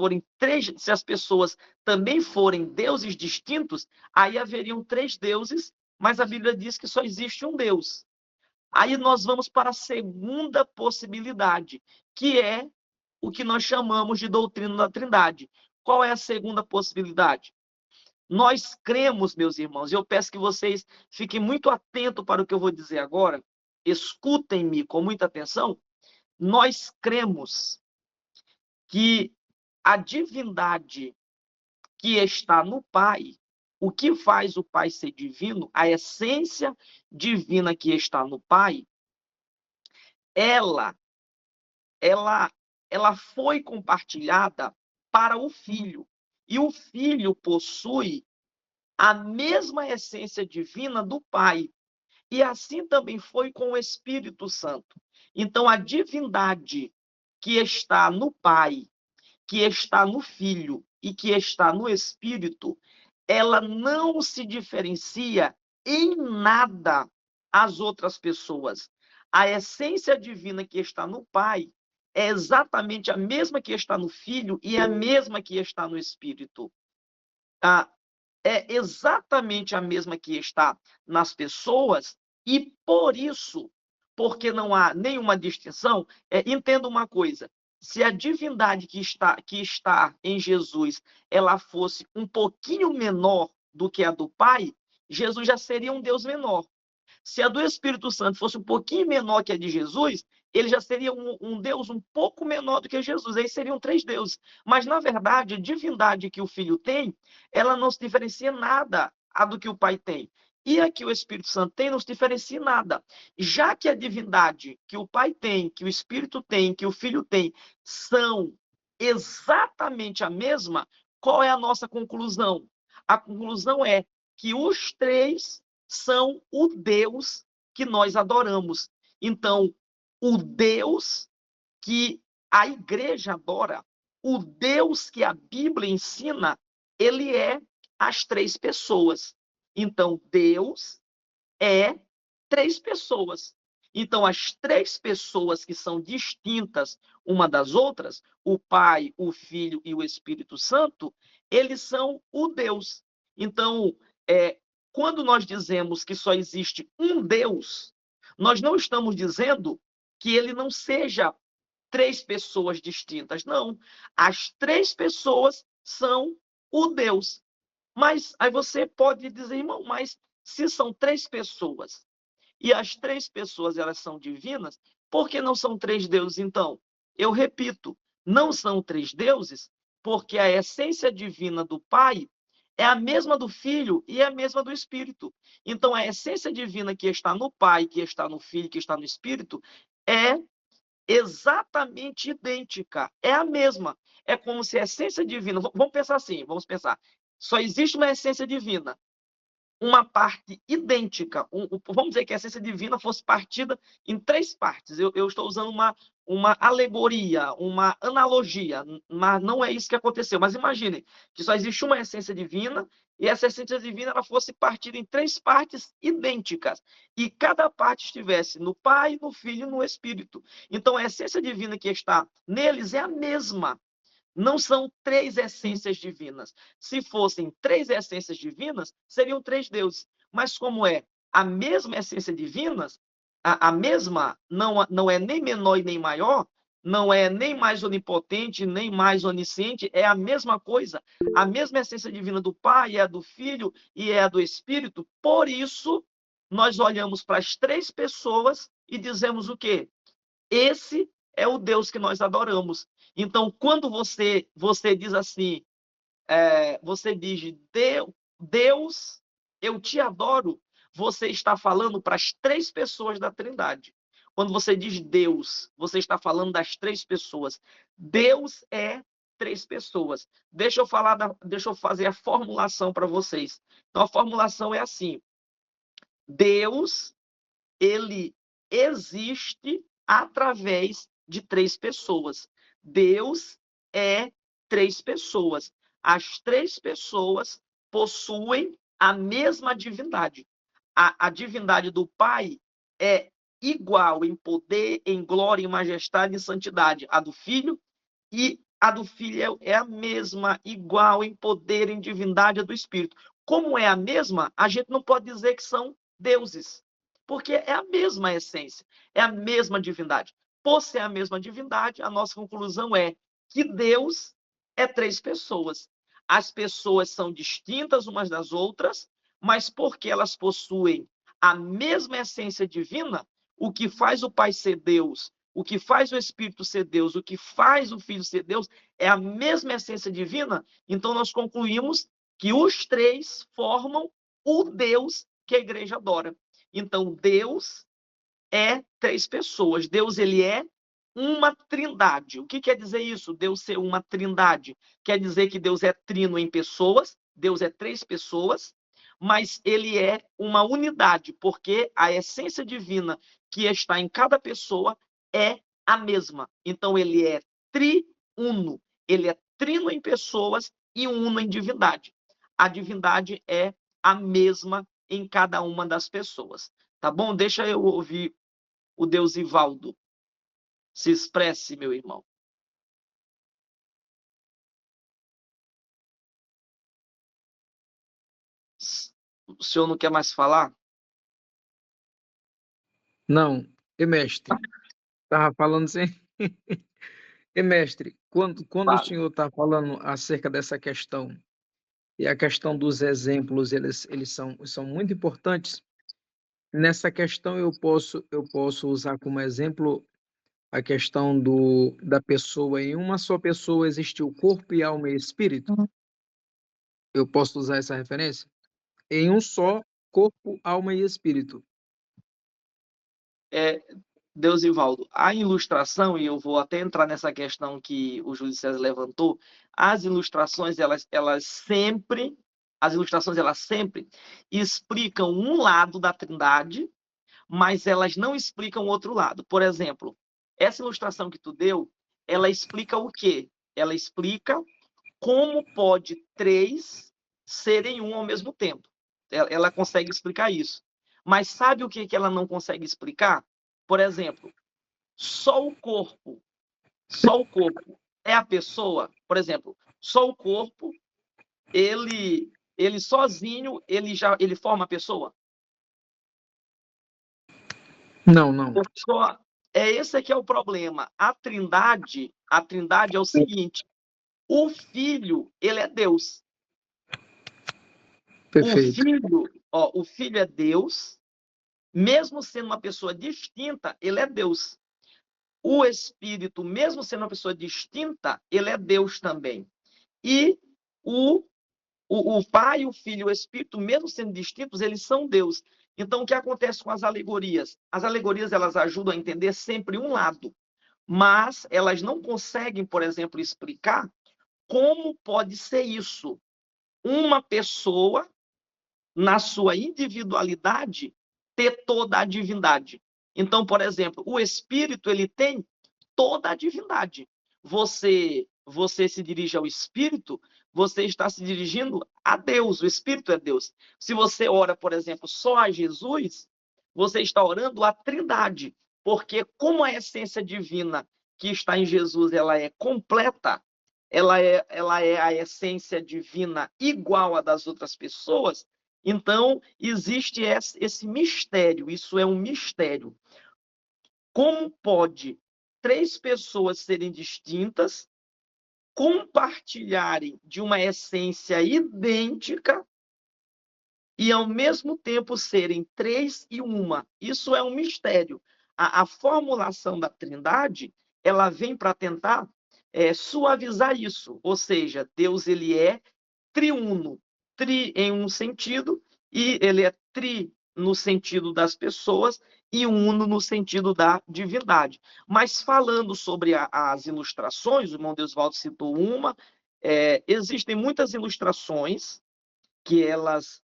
as pessoas também forem deuses distintos, aí haveriam três deuses, mas a Bíblia diz que só existe um Deus. Aí nós vamos para a segunda possibilidade, que é o que nós chamamos de doutrina da Trindade. Qual é a segunda possibilidade? Nós cremos, meus irmãos, e eu peço que vocês fiquem muito atentos para o que eu vou dizer agora, escutem-me com muita atenção. Nós cremos que a divindade que está no Pai, o que faz o Pai ser divino, a essência divina que está no Pai, ela foi compartilhada para o Filho. E o Filho possui a mesma essência divina do Pai. E assim também foi com o Espírito Santo. Então, a divindade que está no Pai, que está no Filho e que está no Espírito, ela não se diferencia em nada às outras pessoas. A essência divina que está no Pai é exatamente a mesma que está no Filho e a mesma que está no Espírito. É exatamente a mesma que está nas pessoas e, por isso, porque não há nenhuma distinção, entenda uma coisa, se a divindade que está em Jesus, ela fosse um pouquinho menor do que a do Pai, Jesus já seria um Deus menor. Se a do Espírito Santo fosse um pouquinho menor que a de Jesus, ele já seria um Deus um pouco menor do que Jesus. Aí seriam três deuses. Mas, na verdade, a divindade que o Filho tem, ela não se diferencia nada a do que o Pai tem. E a que o Espírito Santo tem não se diferencia nada. Já que a divindade que o Pai tem, que o Espírito tem, que o Filho tem, são exatamente a mesma, qual é a nossa conclusão? A conclusão é que os três são o Deus que nós adoramos. Então, o Deus que a igreja adora, o Deus que a Bíblia ensina, ele é as três pessoas. Então, Deus é três pessoas. Então, as três pessoas que são distintas uma das outras, o Pai, o Filho e o Espírito Santo, eles são o Deus. Então, quando nós dizemos que só existe um Deus, nós não estamos dizendo que ele não seja três pessoas distintas. Não. As três pessoas são o Deus. Mas aí você pode dizer, irmão, mas se são três pessoas e as três pessoas elas são divinas, por que não são três deuses então? Eu repito, não são três deuses porque a essência divina do Pai é a mesma do Filho e é a mesma do Espírito. Então a essência divina que está no Pai, que está no Filho, que está no Espírito, é exatamente idêntica, é a mesma. É como se a essência divina, vamos pensar assim, vamos pensar, só existe uma essência divina, uma parte idêntica, vamos dizer que a essência divina fosse partida em três partes. Eu estou usando uma alegoria, uma analogia, mas não é isso que aconteceu. Mas imaginem que só existe uma essência divina e essa essência divina ela fosse partida em três partes idênticas e cada parte estivesse no Pai, no Filho e no Espírito. Então a essência divina que está neles é a mesma. Não são três essências divinas. Se fossem três essências divinas, seriam três deuses. Mas como é a mesma essência divina, a mesma não é nem menor e nem maior, não é nem mais onipotente, nem mais onisciente, é a mesma coisa. A mesma essência divina do Pai é a do Filho e é a do Espírito. Por isso, nós olhamos para as três pessoas e dizemos o quê? Esse é o Deus que nós adoramos. Então, quando você diz assim, você diz, Deus, eu te adoro, você está falando para as três pessoas da Trindade. Quando você diz Deus, você está falando das três pessoas. Deus é três pessoas. Deixa eu fazer a formulação para vocês. Então, a formulação é assim. Deus, ele existe através de três pessoas. Deus é três pessoas. As três pessoas possuem a mesma divindade. A divindade do Pai é igual em poder, em glória, em majestade e santidade a do Filho, e a do Filho é a mesma, igual em poder, em divindade a do Espírito. Como é a mesma, a gente não pode dizer que são deuses, porque é a mesma essência, é a mesma divindade. Por ser a mesma divindade, a nossa conclusão é que Deus é três pessoas. As pessoas são distintas umas das outras, mas porque elas possuem a mesma essência divina, o que faz o Pai ser Deus, o que faz o Espírito ser Deus, o que faz o Filho ser Deus, é a mesma essência divina. Então nós concluímos que os três formam o Deus que a igreja adora. Então Deus é três pessoas. Deus, ele é uma trindade. O que quer dizer isso? Deus ser uma trindade. Quer dizer que Deus é trino em pessoas, Deus é três pessoas, mas ele é uma unidade, porque a essência divina que está em cada pessoa é a mesma. Então, ele é triuno. Ele é trino em pessoas e uno em divindade. A divindade é a mesma em cada uma das pessoas. Tá bom? Deixa eu ouvir o Deus Ivaldo. Se expresse, meu irmão. O senhor não quer mais falar? Não. E mestre, estava falando assim. E mestre, quando o senhor está falando acerca dessa questão, e a questão dos exemplos, eles são muito importantes. Nessa questão, eu posso usar como exemplo a questão da pessoa. Em uma só pessoa existe o corpo e alma e espírito. Eu posso usar essa referência? Em um só corpo, alma e espírito. Deus Ivaldo, a ilustração, e eu vou até entrar nessa questão que o Júlio César levantou, as ilustrações, elas sempre explicam um lado da Trindade, mas elas não explicam o outro lado. Por exemplo, essa ilustração que tu deu, ela explica o quê? Ela explica como pode 3 serem um ao mesmo tempo. Ela consegue explicar isso. Mas sabe o que ela não consegue explicar? Por exemplo, só o corpo é a pessoa. Por exemplo, só o corpo, ele sozinho, ele forma a pessoa? Não, não. Esse aqui é o problema. A Trindade é o seguinte: o Filho, ele é Deus. Perfeito. O Filho é Deus, mesmo sendo uma pessoa distinta, ele é Deus. O Espírito, mesmo sendo uma pessoa distinta, ele é Deus também. E o Pai, o Filho e o Espírito, mesmo sendo distintos, eles são Deus. Então, o que acontece com as alegorias? As alegorias, elas ajudam a entender sempre um lado, mas elas não conseguem, por exemplo, explicar como pode ser isso. Uma pessoa, na sua individualidade, ter toda a divindade. Então, por exemplo, o Espírito, ele tem toda a divindade. Você se dirige ao Espírito, você está se dirigindo a Deus, o Espírito é Deus. Se você ora, por exemplo, só a Jesus, você está orando à Trindade, porque como a essência divina que está em Jesus, ela é completa, ela é a essência divina igual à das outras pessoas, então existe esse mistério, isso é um mistério. Como pode 3 pessoas serem distintas, compartilharem de uma essência idêntica e, ao mesmo tempo, serem 3 e uma? Isso é um mistério. A formulação da Trindade, ela vem para tentar suavizar isso. Ou seja, Deus, ele é triuno. Tri em um sentido, e ele é tri no sentido das pessoas, e uno no sentido da divindade. Mas falando sobre as ilustrações, o irmão Deusvaldo citou uma, existem muitas ilustrações que elas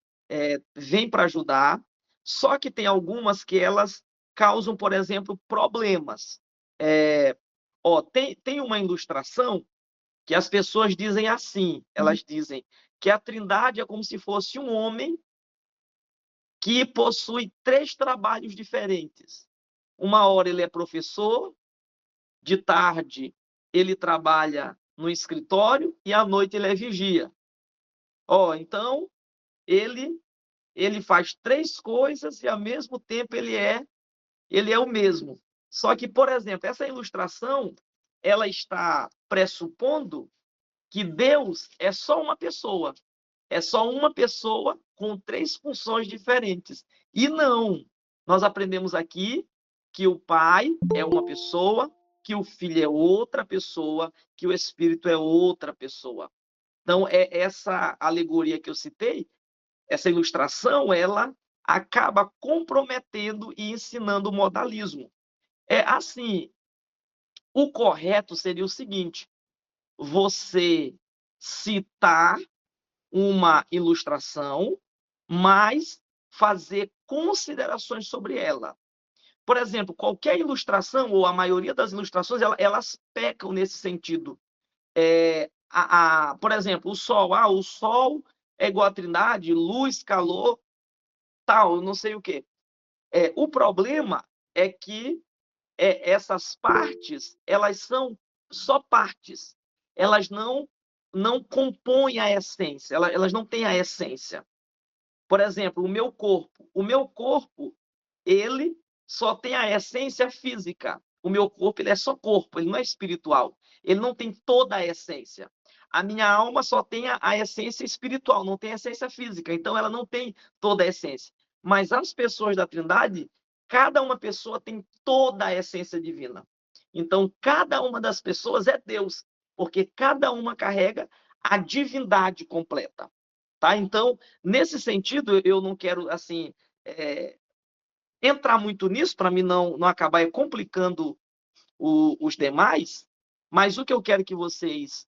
vêm para ajudar, só que tem algumas que elas causam, por exemplo, problemas. Tem uma ilustração que as pessoas dizem assim, elas dizem que a Trindade é como se fosse um homem que possui 3 trabalhos diferentes. Uma hora ele é professor, de tarde ele trabalha no escritório e à noite ele é vigia. Então ele faz 3 coisas e ao mesmo tempo ele é o mesmo. Só que, por exemplo, essa ilustração, ela está pressupondo que Deus é só uma pessoa. É só uma pessoa com 3 funções diferentes. E não. Nós aprendemos aqui que o Pai é uma pessoa, que o Filho é outra pessoa, que o Espírito é outra pessoa. Então, essa alegoria que eu citei, essa ilustração, ela acaba comprometendo e ensinando o modalismo. Assim, o correto seria o seguinte: você citar uma ilustração, mas fazer considerações sobre ela. Por exemplo, qualquer ilustração, ou a maioria das ilustrações, elas pecam nesse sentido. Por exemplo, o Sol. O Sol é igual à Trindade, luz, calor, tal, não sei o quê. O problema é que essas partes, elas são só partes. Elas não compõem a essência, elas não têm a essência. Por exemplo, o meu corpo, ele só tem a essência física. O meu corpo, ele é só corpo, ele não é espiritual. Ele não tem toda a essência. A minha alma só tem a essência espiritual, não tem a essência física. Então, ela não tem toda a essência. Mas as pessoas da Trindade, cada uma pessoa tem toda a essência divina. Então, cada uma das pessoas é Deus, porque cada uma carrega a divindade completa. Tá? Então, nesse sentido, eu não quero assim entrar muito nisso, para mim não acabar complicando os demais, mas o que eu quero que vocês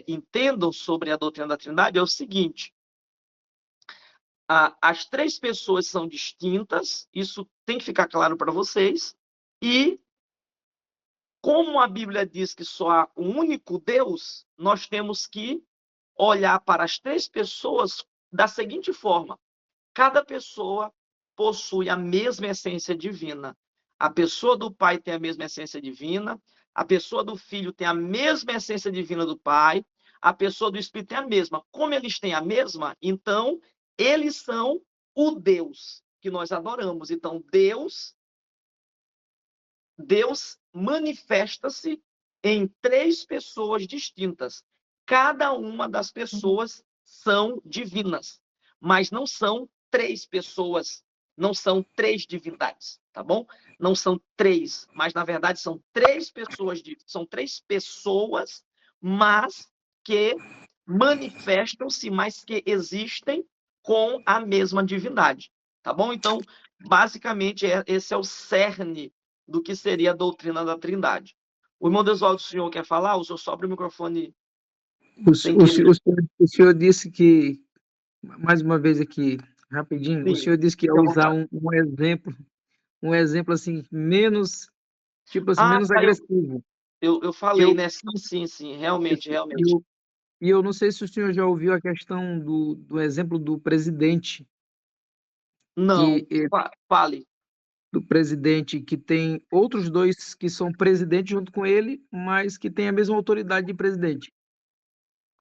entendam sobre a doutrina da Trindade é o seguinte: as 3 pessoas são distintas, isso tem que ficar claro para vocês. E como a Bíblia diz que só há um único Deus, nós temos que olhar para as três pessoas da seguinte forma: cada pessoa possui a mesma essência divina. A pessoa do Pai tem a mesma essência divina, a pessoa do Filho tem a mesma essência divina do Pai, a pessoa do Espírito tem a mesma. Como eles têm a mesma, então eles são o Deus que nós adoramos. Então Deus manifesta-se em três pessoas distintas. Cada uma das pessoas são divinas, mas não são três pessoas, não são três divindades, tá bom? Não são três, mas na verdade são três pessoas, mas que manifestam-se, mas que existem com a mesma divindade, tá bom? Então, basicamente, esse é o cerne do que seria a doutrina da Trindade. O irmão Desualdo, o senhor quer falar? O senhor sobe o microfone. O senhor disse que, mais uma vez aqui, rapidinho, Sim, o senhor disse que ia usar um exemplo assim, menos, tipo assim, menos agressivo. Eu falei, né? Sim, realmente. E eu não sei se o senhor já ouviu a questão do exemplo do presidente. Não, fale. Do presidente, que tem outros dois que são presidentes junto com ele, mas que tem a mesma autoridade de presidente.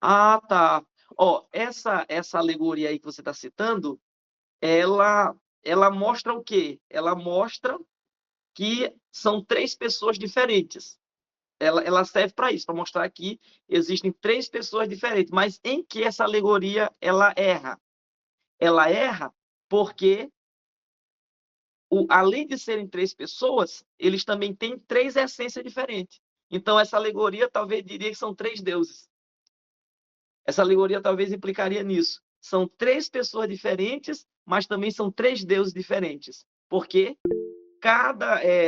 Ah, tá. Ó, essa alegoria aí que você está citando, ela mostra o quê? Ela mostra que são três pessoas diferentes. Ela serve para isso, para mostrar que existem três pessoas diferentes. Mas em que essa alegoria ela erra? Ela erra porque, além de serem três pessoas, eles também têm três essências diferentes. Então, essa alegoria talvez diria que são três deuses. Essa alegoria talvez implicaria nisso. São três pessoas diferentes, mas também são três deuses diferentes. Porque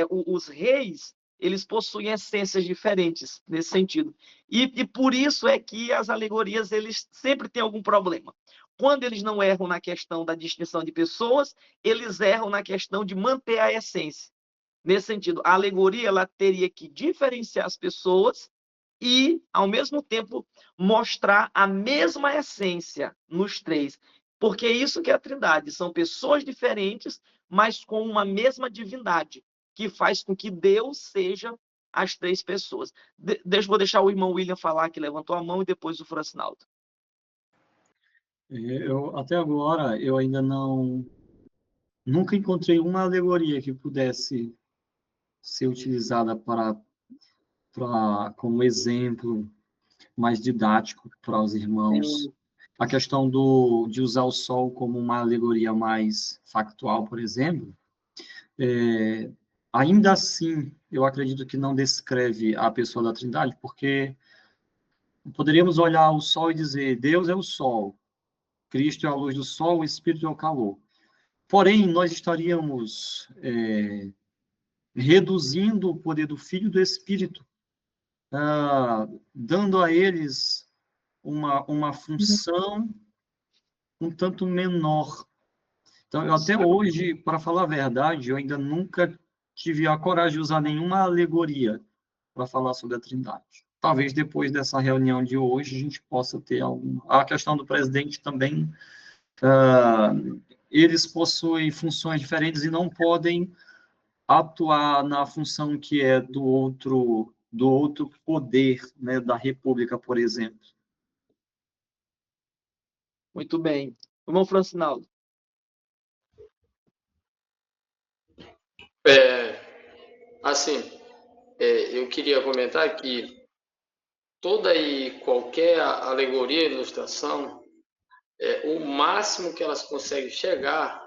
os reis, eles possuem essências diferentes nesse sentido. E por isso é que as alegorias, eles sempre têm algum problema. Quando eles não erram na questão da distinção de pessoas, eles erram na questão de manter a essência. Nesse sentido, a alegoria ela teria que diferenciar as pessoas e, ao mesmo tempo, mostrar a mesma essência nos três. Porque é isso que é a Trindade. São pessoas diferentes, mas com uma mesma divindade, que faz com que Deus seja as três pessoas. Vou deixar o irmão William falar, que levantou a mão, e depois o Francinaldo. Até agora, eu ainda nunca encontrei uma alegoria que pudesse ser utilizada como exemplo mais didático para os irmãos. A questão de usar o sol como uma alegoria mais factual, por exemplo, ainda assim, eu acredito que não descreve a pessoa da Trindade, porque poderíamos olhar o sol e dizer, Deus é o sol, Cristo é a luz do sol, o Espírito é o calor. Porém, nós estaríamos reduzindo o poder do Filho e do Espírito, dando a eles uma função um tanto menor. Então, eu até hoje, para falar a verdade, eu ainda nunca tive a coragem de usar nenhuma alegoria para falar sobre a Trindade. Talvez depois dessa reunião de hoje a gente possa ter alguma... A questão do presidente também, eles possuem funções diferentes e não podem atuar na função que é do outro poder, né, da República, por exemplo. Muito bem. Irmão Francinaldo. Eu queria comentar que toda e qualquer alegoria, ilustração, o máximo que elas conseguem chegar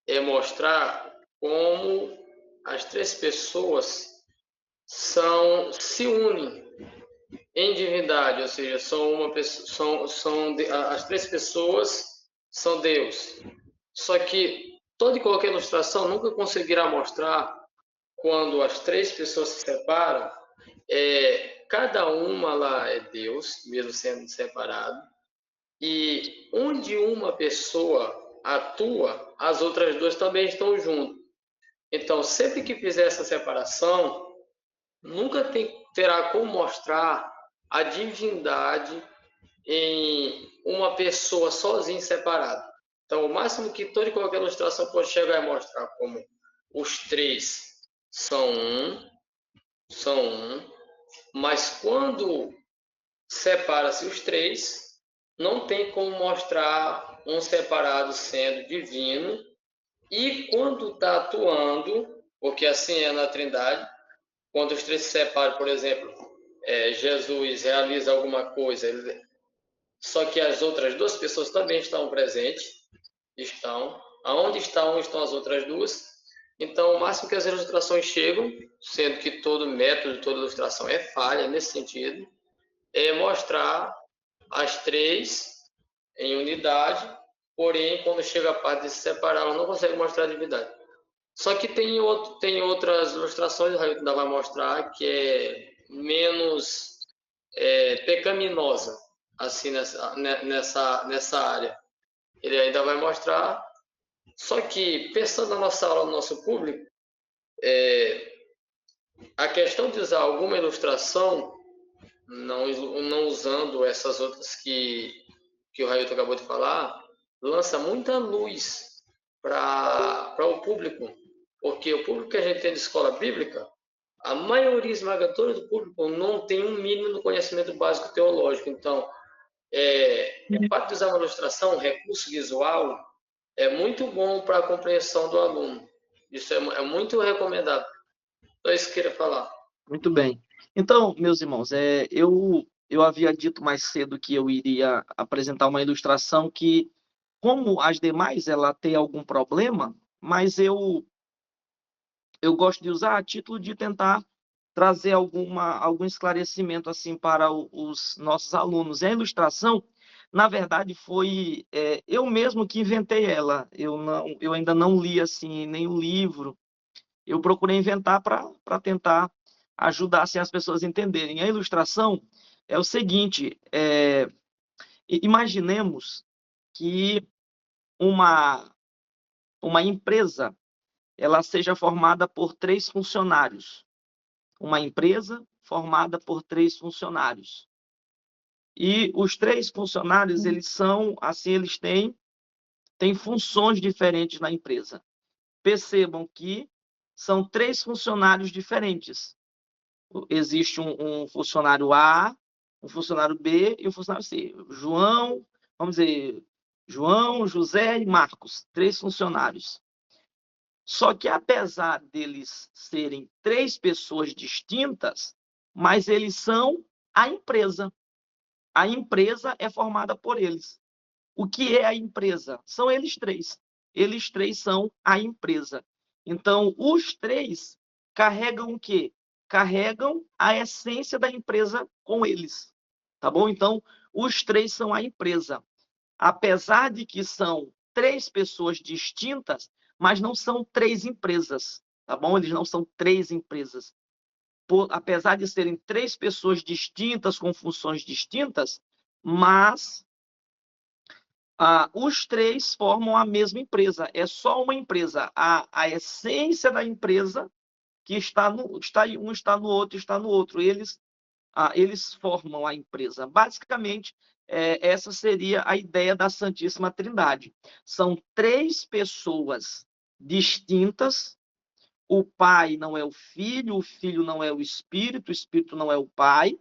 é mostrar como as três pessoas se unem em divindade, ou seja, as três pessoas são Deus. Só que toda e qualquer ilustração nunca conseguirá mostrar quando as três pessoas se separam, cada uma lá é Deus, mesmo sendo separado, e onde uma pessoa atua, as outras duas também estão juntas. Então, sempre que fizer essa separação, nunca terá como mostrar a divindade em uma pessoa sozinha separada. Então, o máximo que toda e qualquer ilustração pode chegar a mostrar como os três são um, mas quando separa-se os três, não tem como mostrar um separado sendo divino, e quando está atuando, porque assim é na Trindade, quando os três se separam, por exemplo, Jesus realiza alguma coisa, só que as outras duas pessoas também estão presentes, aonde estão as outras duas. Então, o máximo que as ilustrações chegam, sendo que todo método, toda ilustração é falha nesse sentido, é mostrar as três em unidade, porém, quando chega a parte de se separar, ela não consegue mostrar a divindade. Só que tem outras ilustrações, o Raio ainda vai mostrar, que é menos pecaminosa, assim, nessa área. Ele ainda vai mostrar. Só que, pensando na nossa aula, no nosso público, a questão de usar alguma ilustração, não usando essas outras que o Railton acabou de falar, lança muita luz para o público, porque o público que a gente tem de escola bíblica, a maioria esmagadora do público não tem um mínimo do conhecimento básico teológico. Então, o fato de usar uma ilustração, um recurso visual, é muito bom para a compreensão do aluno. Isso é muito recomendado. Então, isso que eu queria falar. Muito bem. Então, meus irmãos, eu havia dito mais cedo que eu iria apresentar uma ilustração que, como as demais, ela tem algum problema, mas eu gosto de usar a título de tentar trazer algum esclarecimento assim para os nossos alunos. E a ilustração, na verdade, foi eu mesmo que inventei ela. Eu ainda não li assim nenhum livro. Eu procurei inventar para tentar ajudar assim, as pessoas a entenderem. A ilustração é o seguinte: imaginemos que uma empresa ela seja formada por 3 funcionários. Uma empresa formada por 3 funcionários. E os 3 funcionários, eles são, assim, eles têm funções diferentes na empresa. Percebam que são 3 funcionários diferentes. Existe um funcionário A, um funcionário B e um funcionário C. João, vamos dizer, João, José e Marcos, 3 funcionários. Só que, apesar deles serem 3 pessoas distintas, mas eles são a empresa. A empresa é formada por eles. O que é a empresa? São eles 3. Eles 3 são a empresa. Então, os 3 carregam o quê? Carregam a essência da empresa com eles. Tá bom? Então, os 3 são a empresa. Apesar de que são 3 pessoas distintas, mas não são 3 empresas, tá bom? Eles não são 3 empresas. Apesar de serem 3 pessoas distintas, com funções distintas, mas os 3 formam a mesma empresa. É só uma empresa. A essência da empresa que um está no outro. Eles formam a empresa. Basicamente, essa seria a ideia da Santíssima Trindade. São 3 pessoas distintas. O Pai não é o Filho não é o Espírito não é o Pai,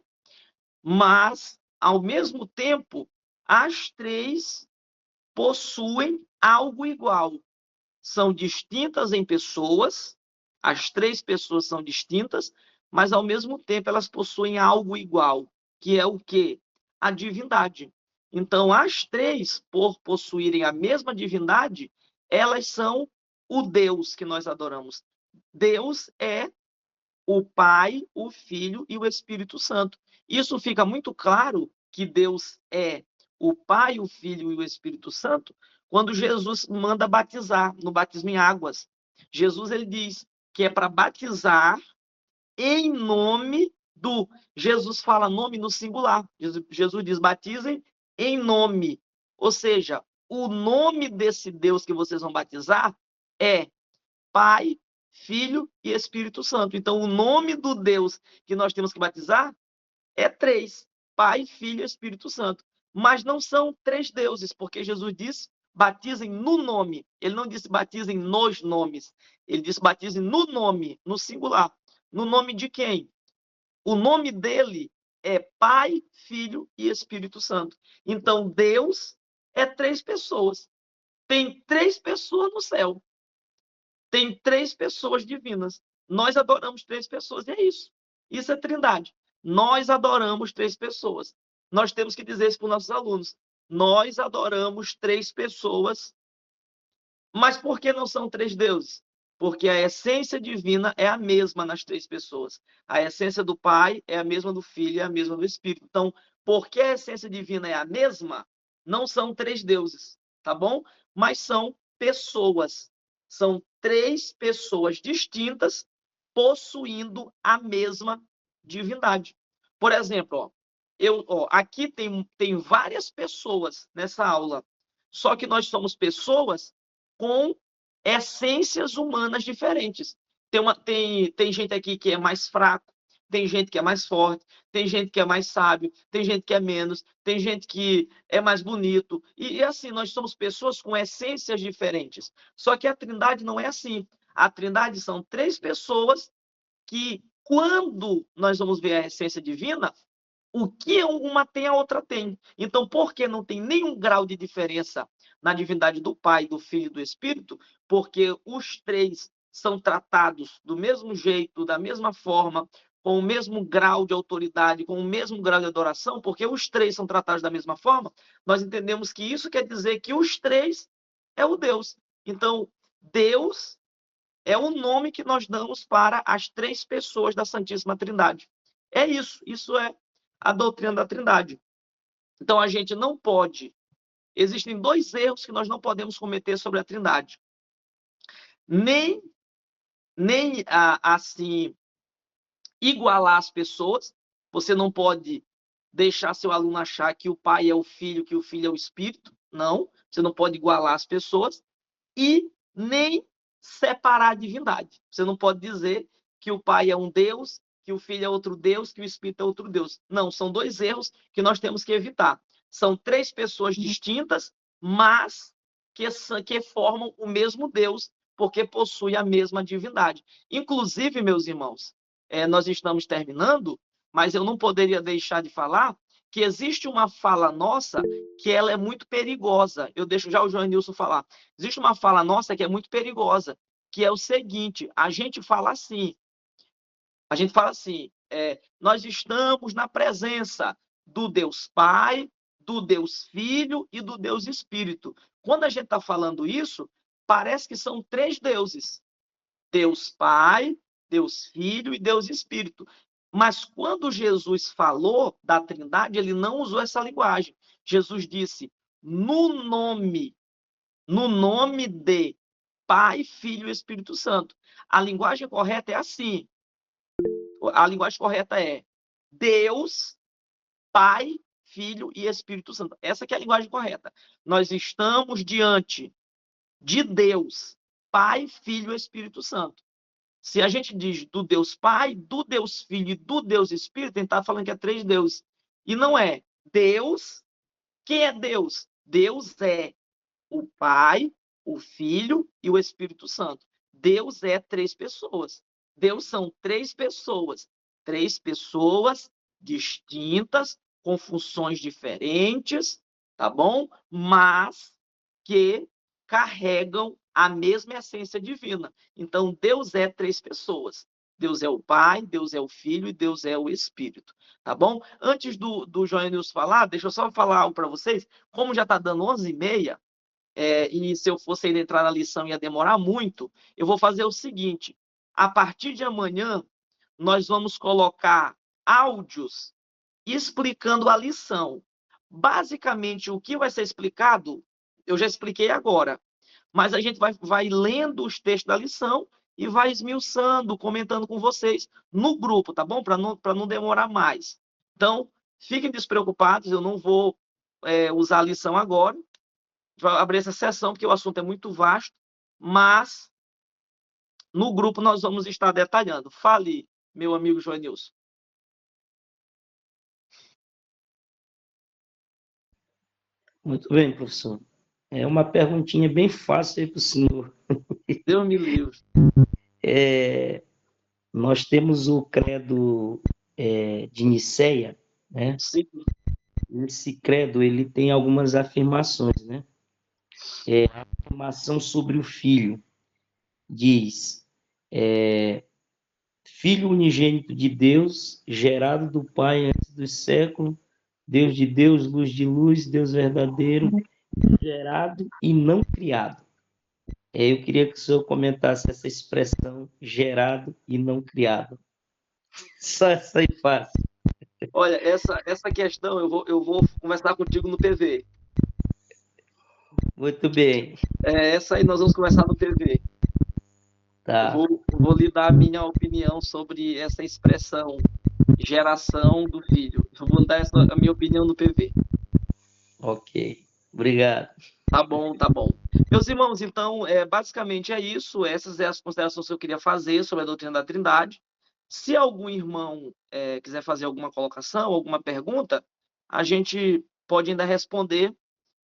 mas, ao mesmo tempo, as 3 possuem algo igual. São distintas em pessoas, as 3 pessoas são distintas, mas, ao mesmo tempo, elas possuem algo igual, que é o quê? A divindade. Então, as 3, por possuírem a mesma divindade, elas são o Deus que nós adoramos. Deus é o Pai, o Filho e o Espírito Santo. Isso fica muito claro que Deus é o Pai, o Filho e o Espírito Santo quando Jesus manda batizar, no batismo em águas. Jesus ele diz que é para batizar em nome do... Jesus fala nome no singular. Jesus diz, batizem em nome. Ou seja, o nome desse Deus que vocês vão batizar é Pai, Filho e Espírito Santo. Então, o nome do Deus que nós temos que batizar é 3: Pai, Filho e Espírito Santo. Mas não são 3 deuses, porque Jesus disse: batizem no nome. Ele não disse batizem nos nomes. Ele disse batizem no nome, no singular. No nome de quem? O nome dele é Pai, Filho e Espírito Santo. Então, Deus é 3 pessoas. Tem 3 pessoas no céu. Tem 3 pessoas divinas. Nós adoramos 3 pessoas, e é isso. Isso é trindade. Nós adoramos 3 pessoas. Nós temos que dizer isso para os nossos alunos. Nós adoramos 3 pessoas. Mas por que não são 3 deuses? Porque a essência divina é a mesma nas 3 pessoas. A essência do Pai é a mesma do Filho e é a mesma do Espírito. Então, porque a essência divina é a mesma, não são 3 deuses, tá bom? Mas são pessoas. São 3 pessoas distintas possuindo a mesma divindade. Por exemplo, aqui tem várias pessoas nessa aula, só que nós somos pessoas com essências humanas diferentes. Tem gente aqui que é mais fraco, tem gente que é mais forte, tem gente que é mais sábio, tem gente que é menos, tem gente que é mais bonito. E assim, nós somos pessoas com essências diferentes. Só que a Trindade não é assim. A Trindade são 3 pessoas que, quando nós vamos ver a essência divina, o que uma tem, a outra tem. Então, por que não tem nenhum grau de diferença na divindade do Pai, do Filho e do Espírito? Porque os 3 são tratados do mesmo jeito, da mesma forma, com o mesmo grau de autoridade, com o mesmo grau de adoração, porque os 3 são tratados da mesma forma. Nós entendemos que isso quer dizer que os 3 é o Deus. Então, Deus é o nome que nós damos para as 3 pessoas da Santíssima Trindade. É isso. Isso é a doutrina da Trindade. Então, a gente não pode... Existem 2 erros que nós não podemos cometer sobre a Trindade. Nem assim, igualar as pessoas. Você não pode deixar seu aluno achar que o Pai é o Filho, que o Filho é o Espírito. Não, você não pode igualar as pessoas. E nem separar a divindade. Você não pode dizer que o Pai é um Deus, que o Filho é outro Deus, que o Espírito é outro Deus. Não, são 2 erros que nós temos que evitar. São 3 pessoas distintas, mas que formam o mesmo Deus, porque possuem a mesma divindade. Inclusive, meus irmãos, nós estamos terminando, mas eu não poderia deixar de falar que existe uma fala nossa que ela é muito perigosa. Eu deixo já o João Nilson falar. Existe uma fala nossa que é muito perigosa, que é o seguinte: a gente fala assim, nós estamos na presença do Deus Pai, do Deus Filho e do Deus Espírito. Quando a gente está falando isso, parece que são 3 deuses: Deus Pai, Deus Filho e Deus Espírito. Mas quando Jesus falou da Trindade, ele não usou essa linguagem. Jesus disse no nome de Pai, Filho e Espírito Santo. A linguagem correta é assim. A linguagem correta é Deus, Pai, Filho e Espírito Santo. Essa que é a linguagem correta. Nós estamos diante de Deus, Pai, Filho e Espírito Santo. Se a gente diz do Deus Pai, do Deus Filho e do Deus Espírito, a gente está falando que é 3 deuses. E não é. Deus, quem é Deus? Deus é o Pai, o Filho e o Espírito Santo. Deus é 3 pessoas. Deus são 3 pessoas. 3 pessoas distintas, com funções diferentes, tá bom? Mas que carregam a mesma essência divina. Então, Deus é 3 pessoas. Deus é o Pai, Deus é o Filho e Deus é o Espírito. Tá bom? Antes do João Nilson falar, deixa eu só falar algo para vocês. Como já está dando 11h30, e se eu fosse ainda entrar na lição ia demorar muito, eu vou fazer o seguinte: a partir de amanhã, nós vamos colocar áudios explicando a lição. Basicamente, o que vai ser explicado, eu já expliquei agora. Mas a gente vai lendo os textos da lição e vai esmiuçando, comentando com vocês no grupo, tá bom? Para não demorar mais. Então, fiquem despreocupados, eu não vou usar a lição agora. Vai abrir essa sessão, porque o assunto é muito vasto, mas no grupo nós vamos estar detalhando. Fale, meu amigo Joanilson. Muito bem, professor. É uma perguntinha bem fácil aí para o senhor. Deus me livre. Nós temos o credo de Nicéia, né? Sim. Esse credo, ele tem algumas afirmações, né? A afirmação sobre o Filho diz, Filho unigênito de Deus, gerado do Pai antes dos séculos, Deus de Deus, luz de luz, Deus verdadeiro, gerado e não criado. Eu queria que o senhor comentasse essa expressão, gerado e não criado. Só essa aí fácil. Olha, essa questão eu vou conversar contigo no PV. Muito bem. Essa aí nós vamos conversar no PV. Tá. Vou lhe dar a minha opinião sobre essa expressão, geração do filho. Eu vou dar a minha opinião no PV. Ok. Obrigado. Tá bom, tá bom. Meus irmãos, então, basicamente é isso. Essas são as considerações que eu queria fazer sobre a doutrina da Trindade. Se algum irmão quiser fazer alguma colocação, alguma pergunta, a gente pode ainda responder.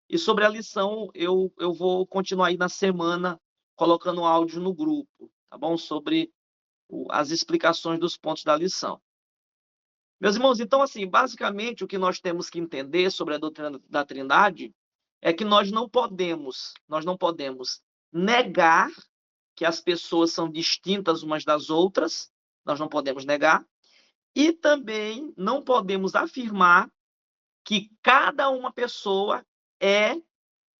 E sobre a lição, eu vou continuar aí na semana colocando áudio no grupo, tá bom? Sobre as explicações dos pontos da lição. Meus irmãos, então, assim, basicamente o que nós temos que entender sobre a doutrina da Trindade é que nós não podemos negar que as pessoas são distintas umas das outras, nós não podemos negar, e também não podemos afirmar que cada uma pessoa é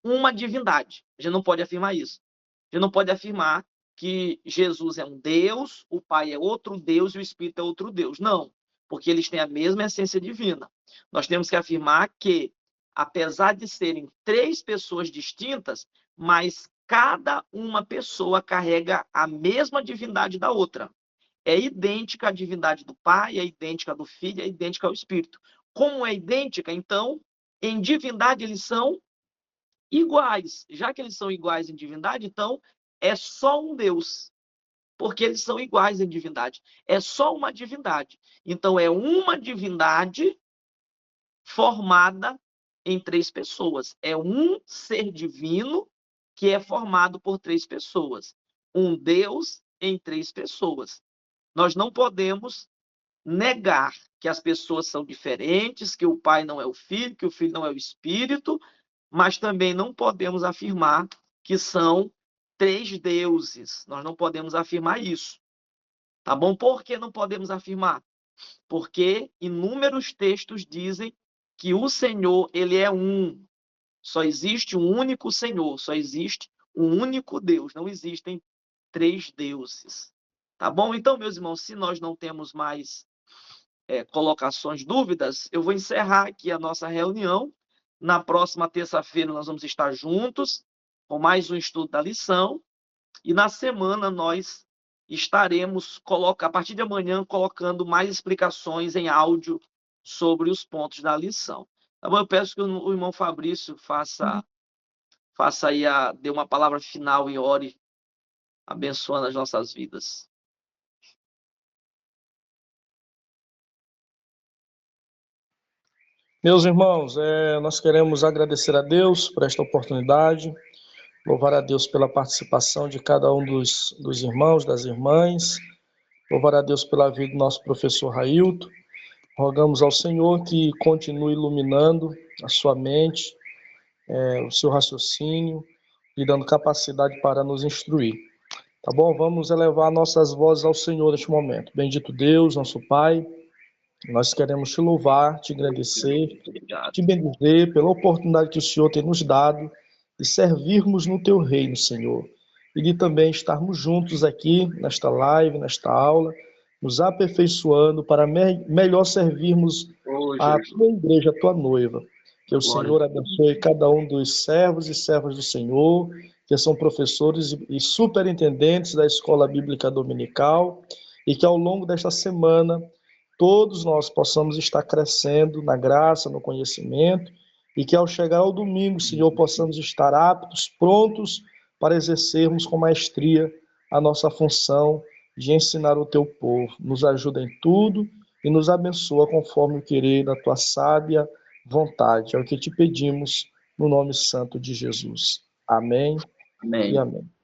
uma divindade. A gente não pode afirmar isso. A gente não pode afirmar que Jesus é um Deus, o Pai é outro Deus e o Espírito é outro Deus. Não, porque eles têm a mesma essência divina. Nós temos que afirmar que, apesar de serem três pessoas distintas, mas cada uma pessoa carrega a mesma divindade da outra. É idêntica à divindade do Pai, é idêntica do Filho, é idêntica ao Espírito. Como é idêntica, então, em divindade eles são iguais. Já que eles são iguais em divindade, então é só um Deus, porque eles são iguais em divindade. É só uma divindade. Então é uma divindade formada em três pessoas. É um ser divino que é formado por três pessoas. Um Deus em três pessoas. Nós não podemos negar que as pessoas são diferentes, que o Pai não é o Filho, que o Filho não é o Espírito, mas também não podemos afirmar que são três deuses. Nós não podemos afirmar isso. Tá bom? Por que não podemos afirmar? Porque inúmeros textos dizem que o Senhor, ele é um. Só existe um único Senhor, só existe um único Deus, não existem três deuses. Tá bom? Então, meus irmãos, se nós não temos mais colocações, dúvidas, eu vou encerrar aqui a nossa reunião. Na próxima terça-feira nós vamos estar juntos com mais um estudo da lição. E na semana nós estaremos, a partir de amanhã, colocando mais explicações em áudio sobre os pontos da lição. Tá bom? Eu peço que o irmão Fabrício faça aí, dê uma palavra final e ore, abençoando as nossas vidas. Meus irmãos, nós queremos agradecer a Deus por esta oportunidade, louvar a Deus pela participação de cada um dos irmãos, das irmãs, louvar a Deus pela vida do nosso professor Railton. Rogamos ao Senhor que continue iluminando a sua mente, o seu raciocínio, e dando capacidade para nos instruir. Tá bom? Vamos elevar nossas vozes ao Senhor neste momento. Bendito Deus, nosso Pai, nós queremos te louvar, te agradecer, te bendizer pela oportunidade que o Senhor tem nos dado de servirmos no teu reino, Senhor, e de também estarmos juntos aqui nesta live, nesta aula, nos aperfeiçoando para melhor servirmos a tua igreja, a tua noiva. Que o Senhor abençoe cada um dos servos e servas do Senhor, que são professores e superintendentes da Escola Bíblica Dominical, e que ao longo desta semana todos nós possamos estar crescendo na graça, no conhecimento, e que ao chegar ao domingo, Senhor, possamos estar aptos, prontos para exercermos com maestria a nossa função de ensinar o teu povo. Nos ajuda em tudo e nos abençoa conforme o querer da tua sábia vontade. É o que te pedimos no nome santo de Jesus. Amém Amém. e amém.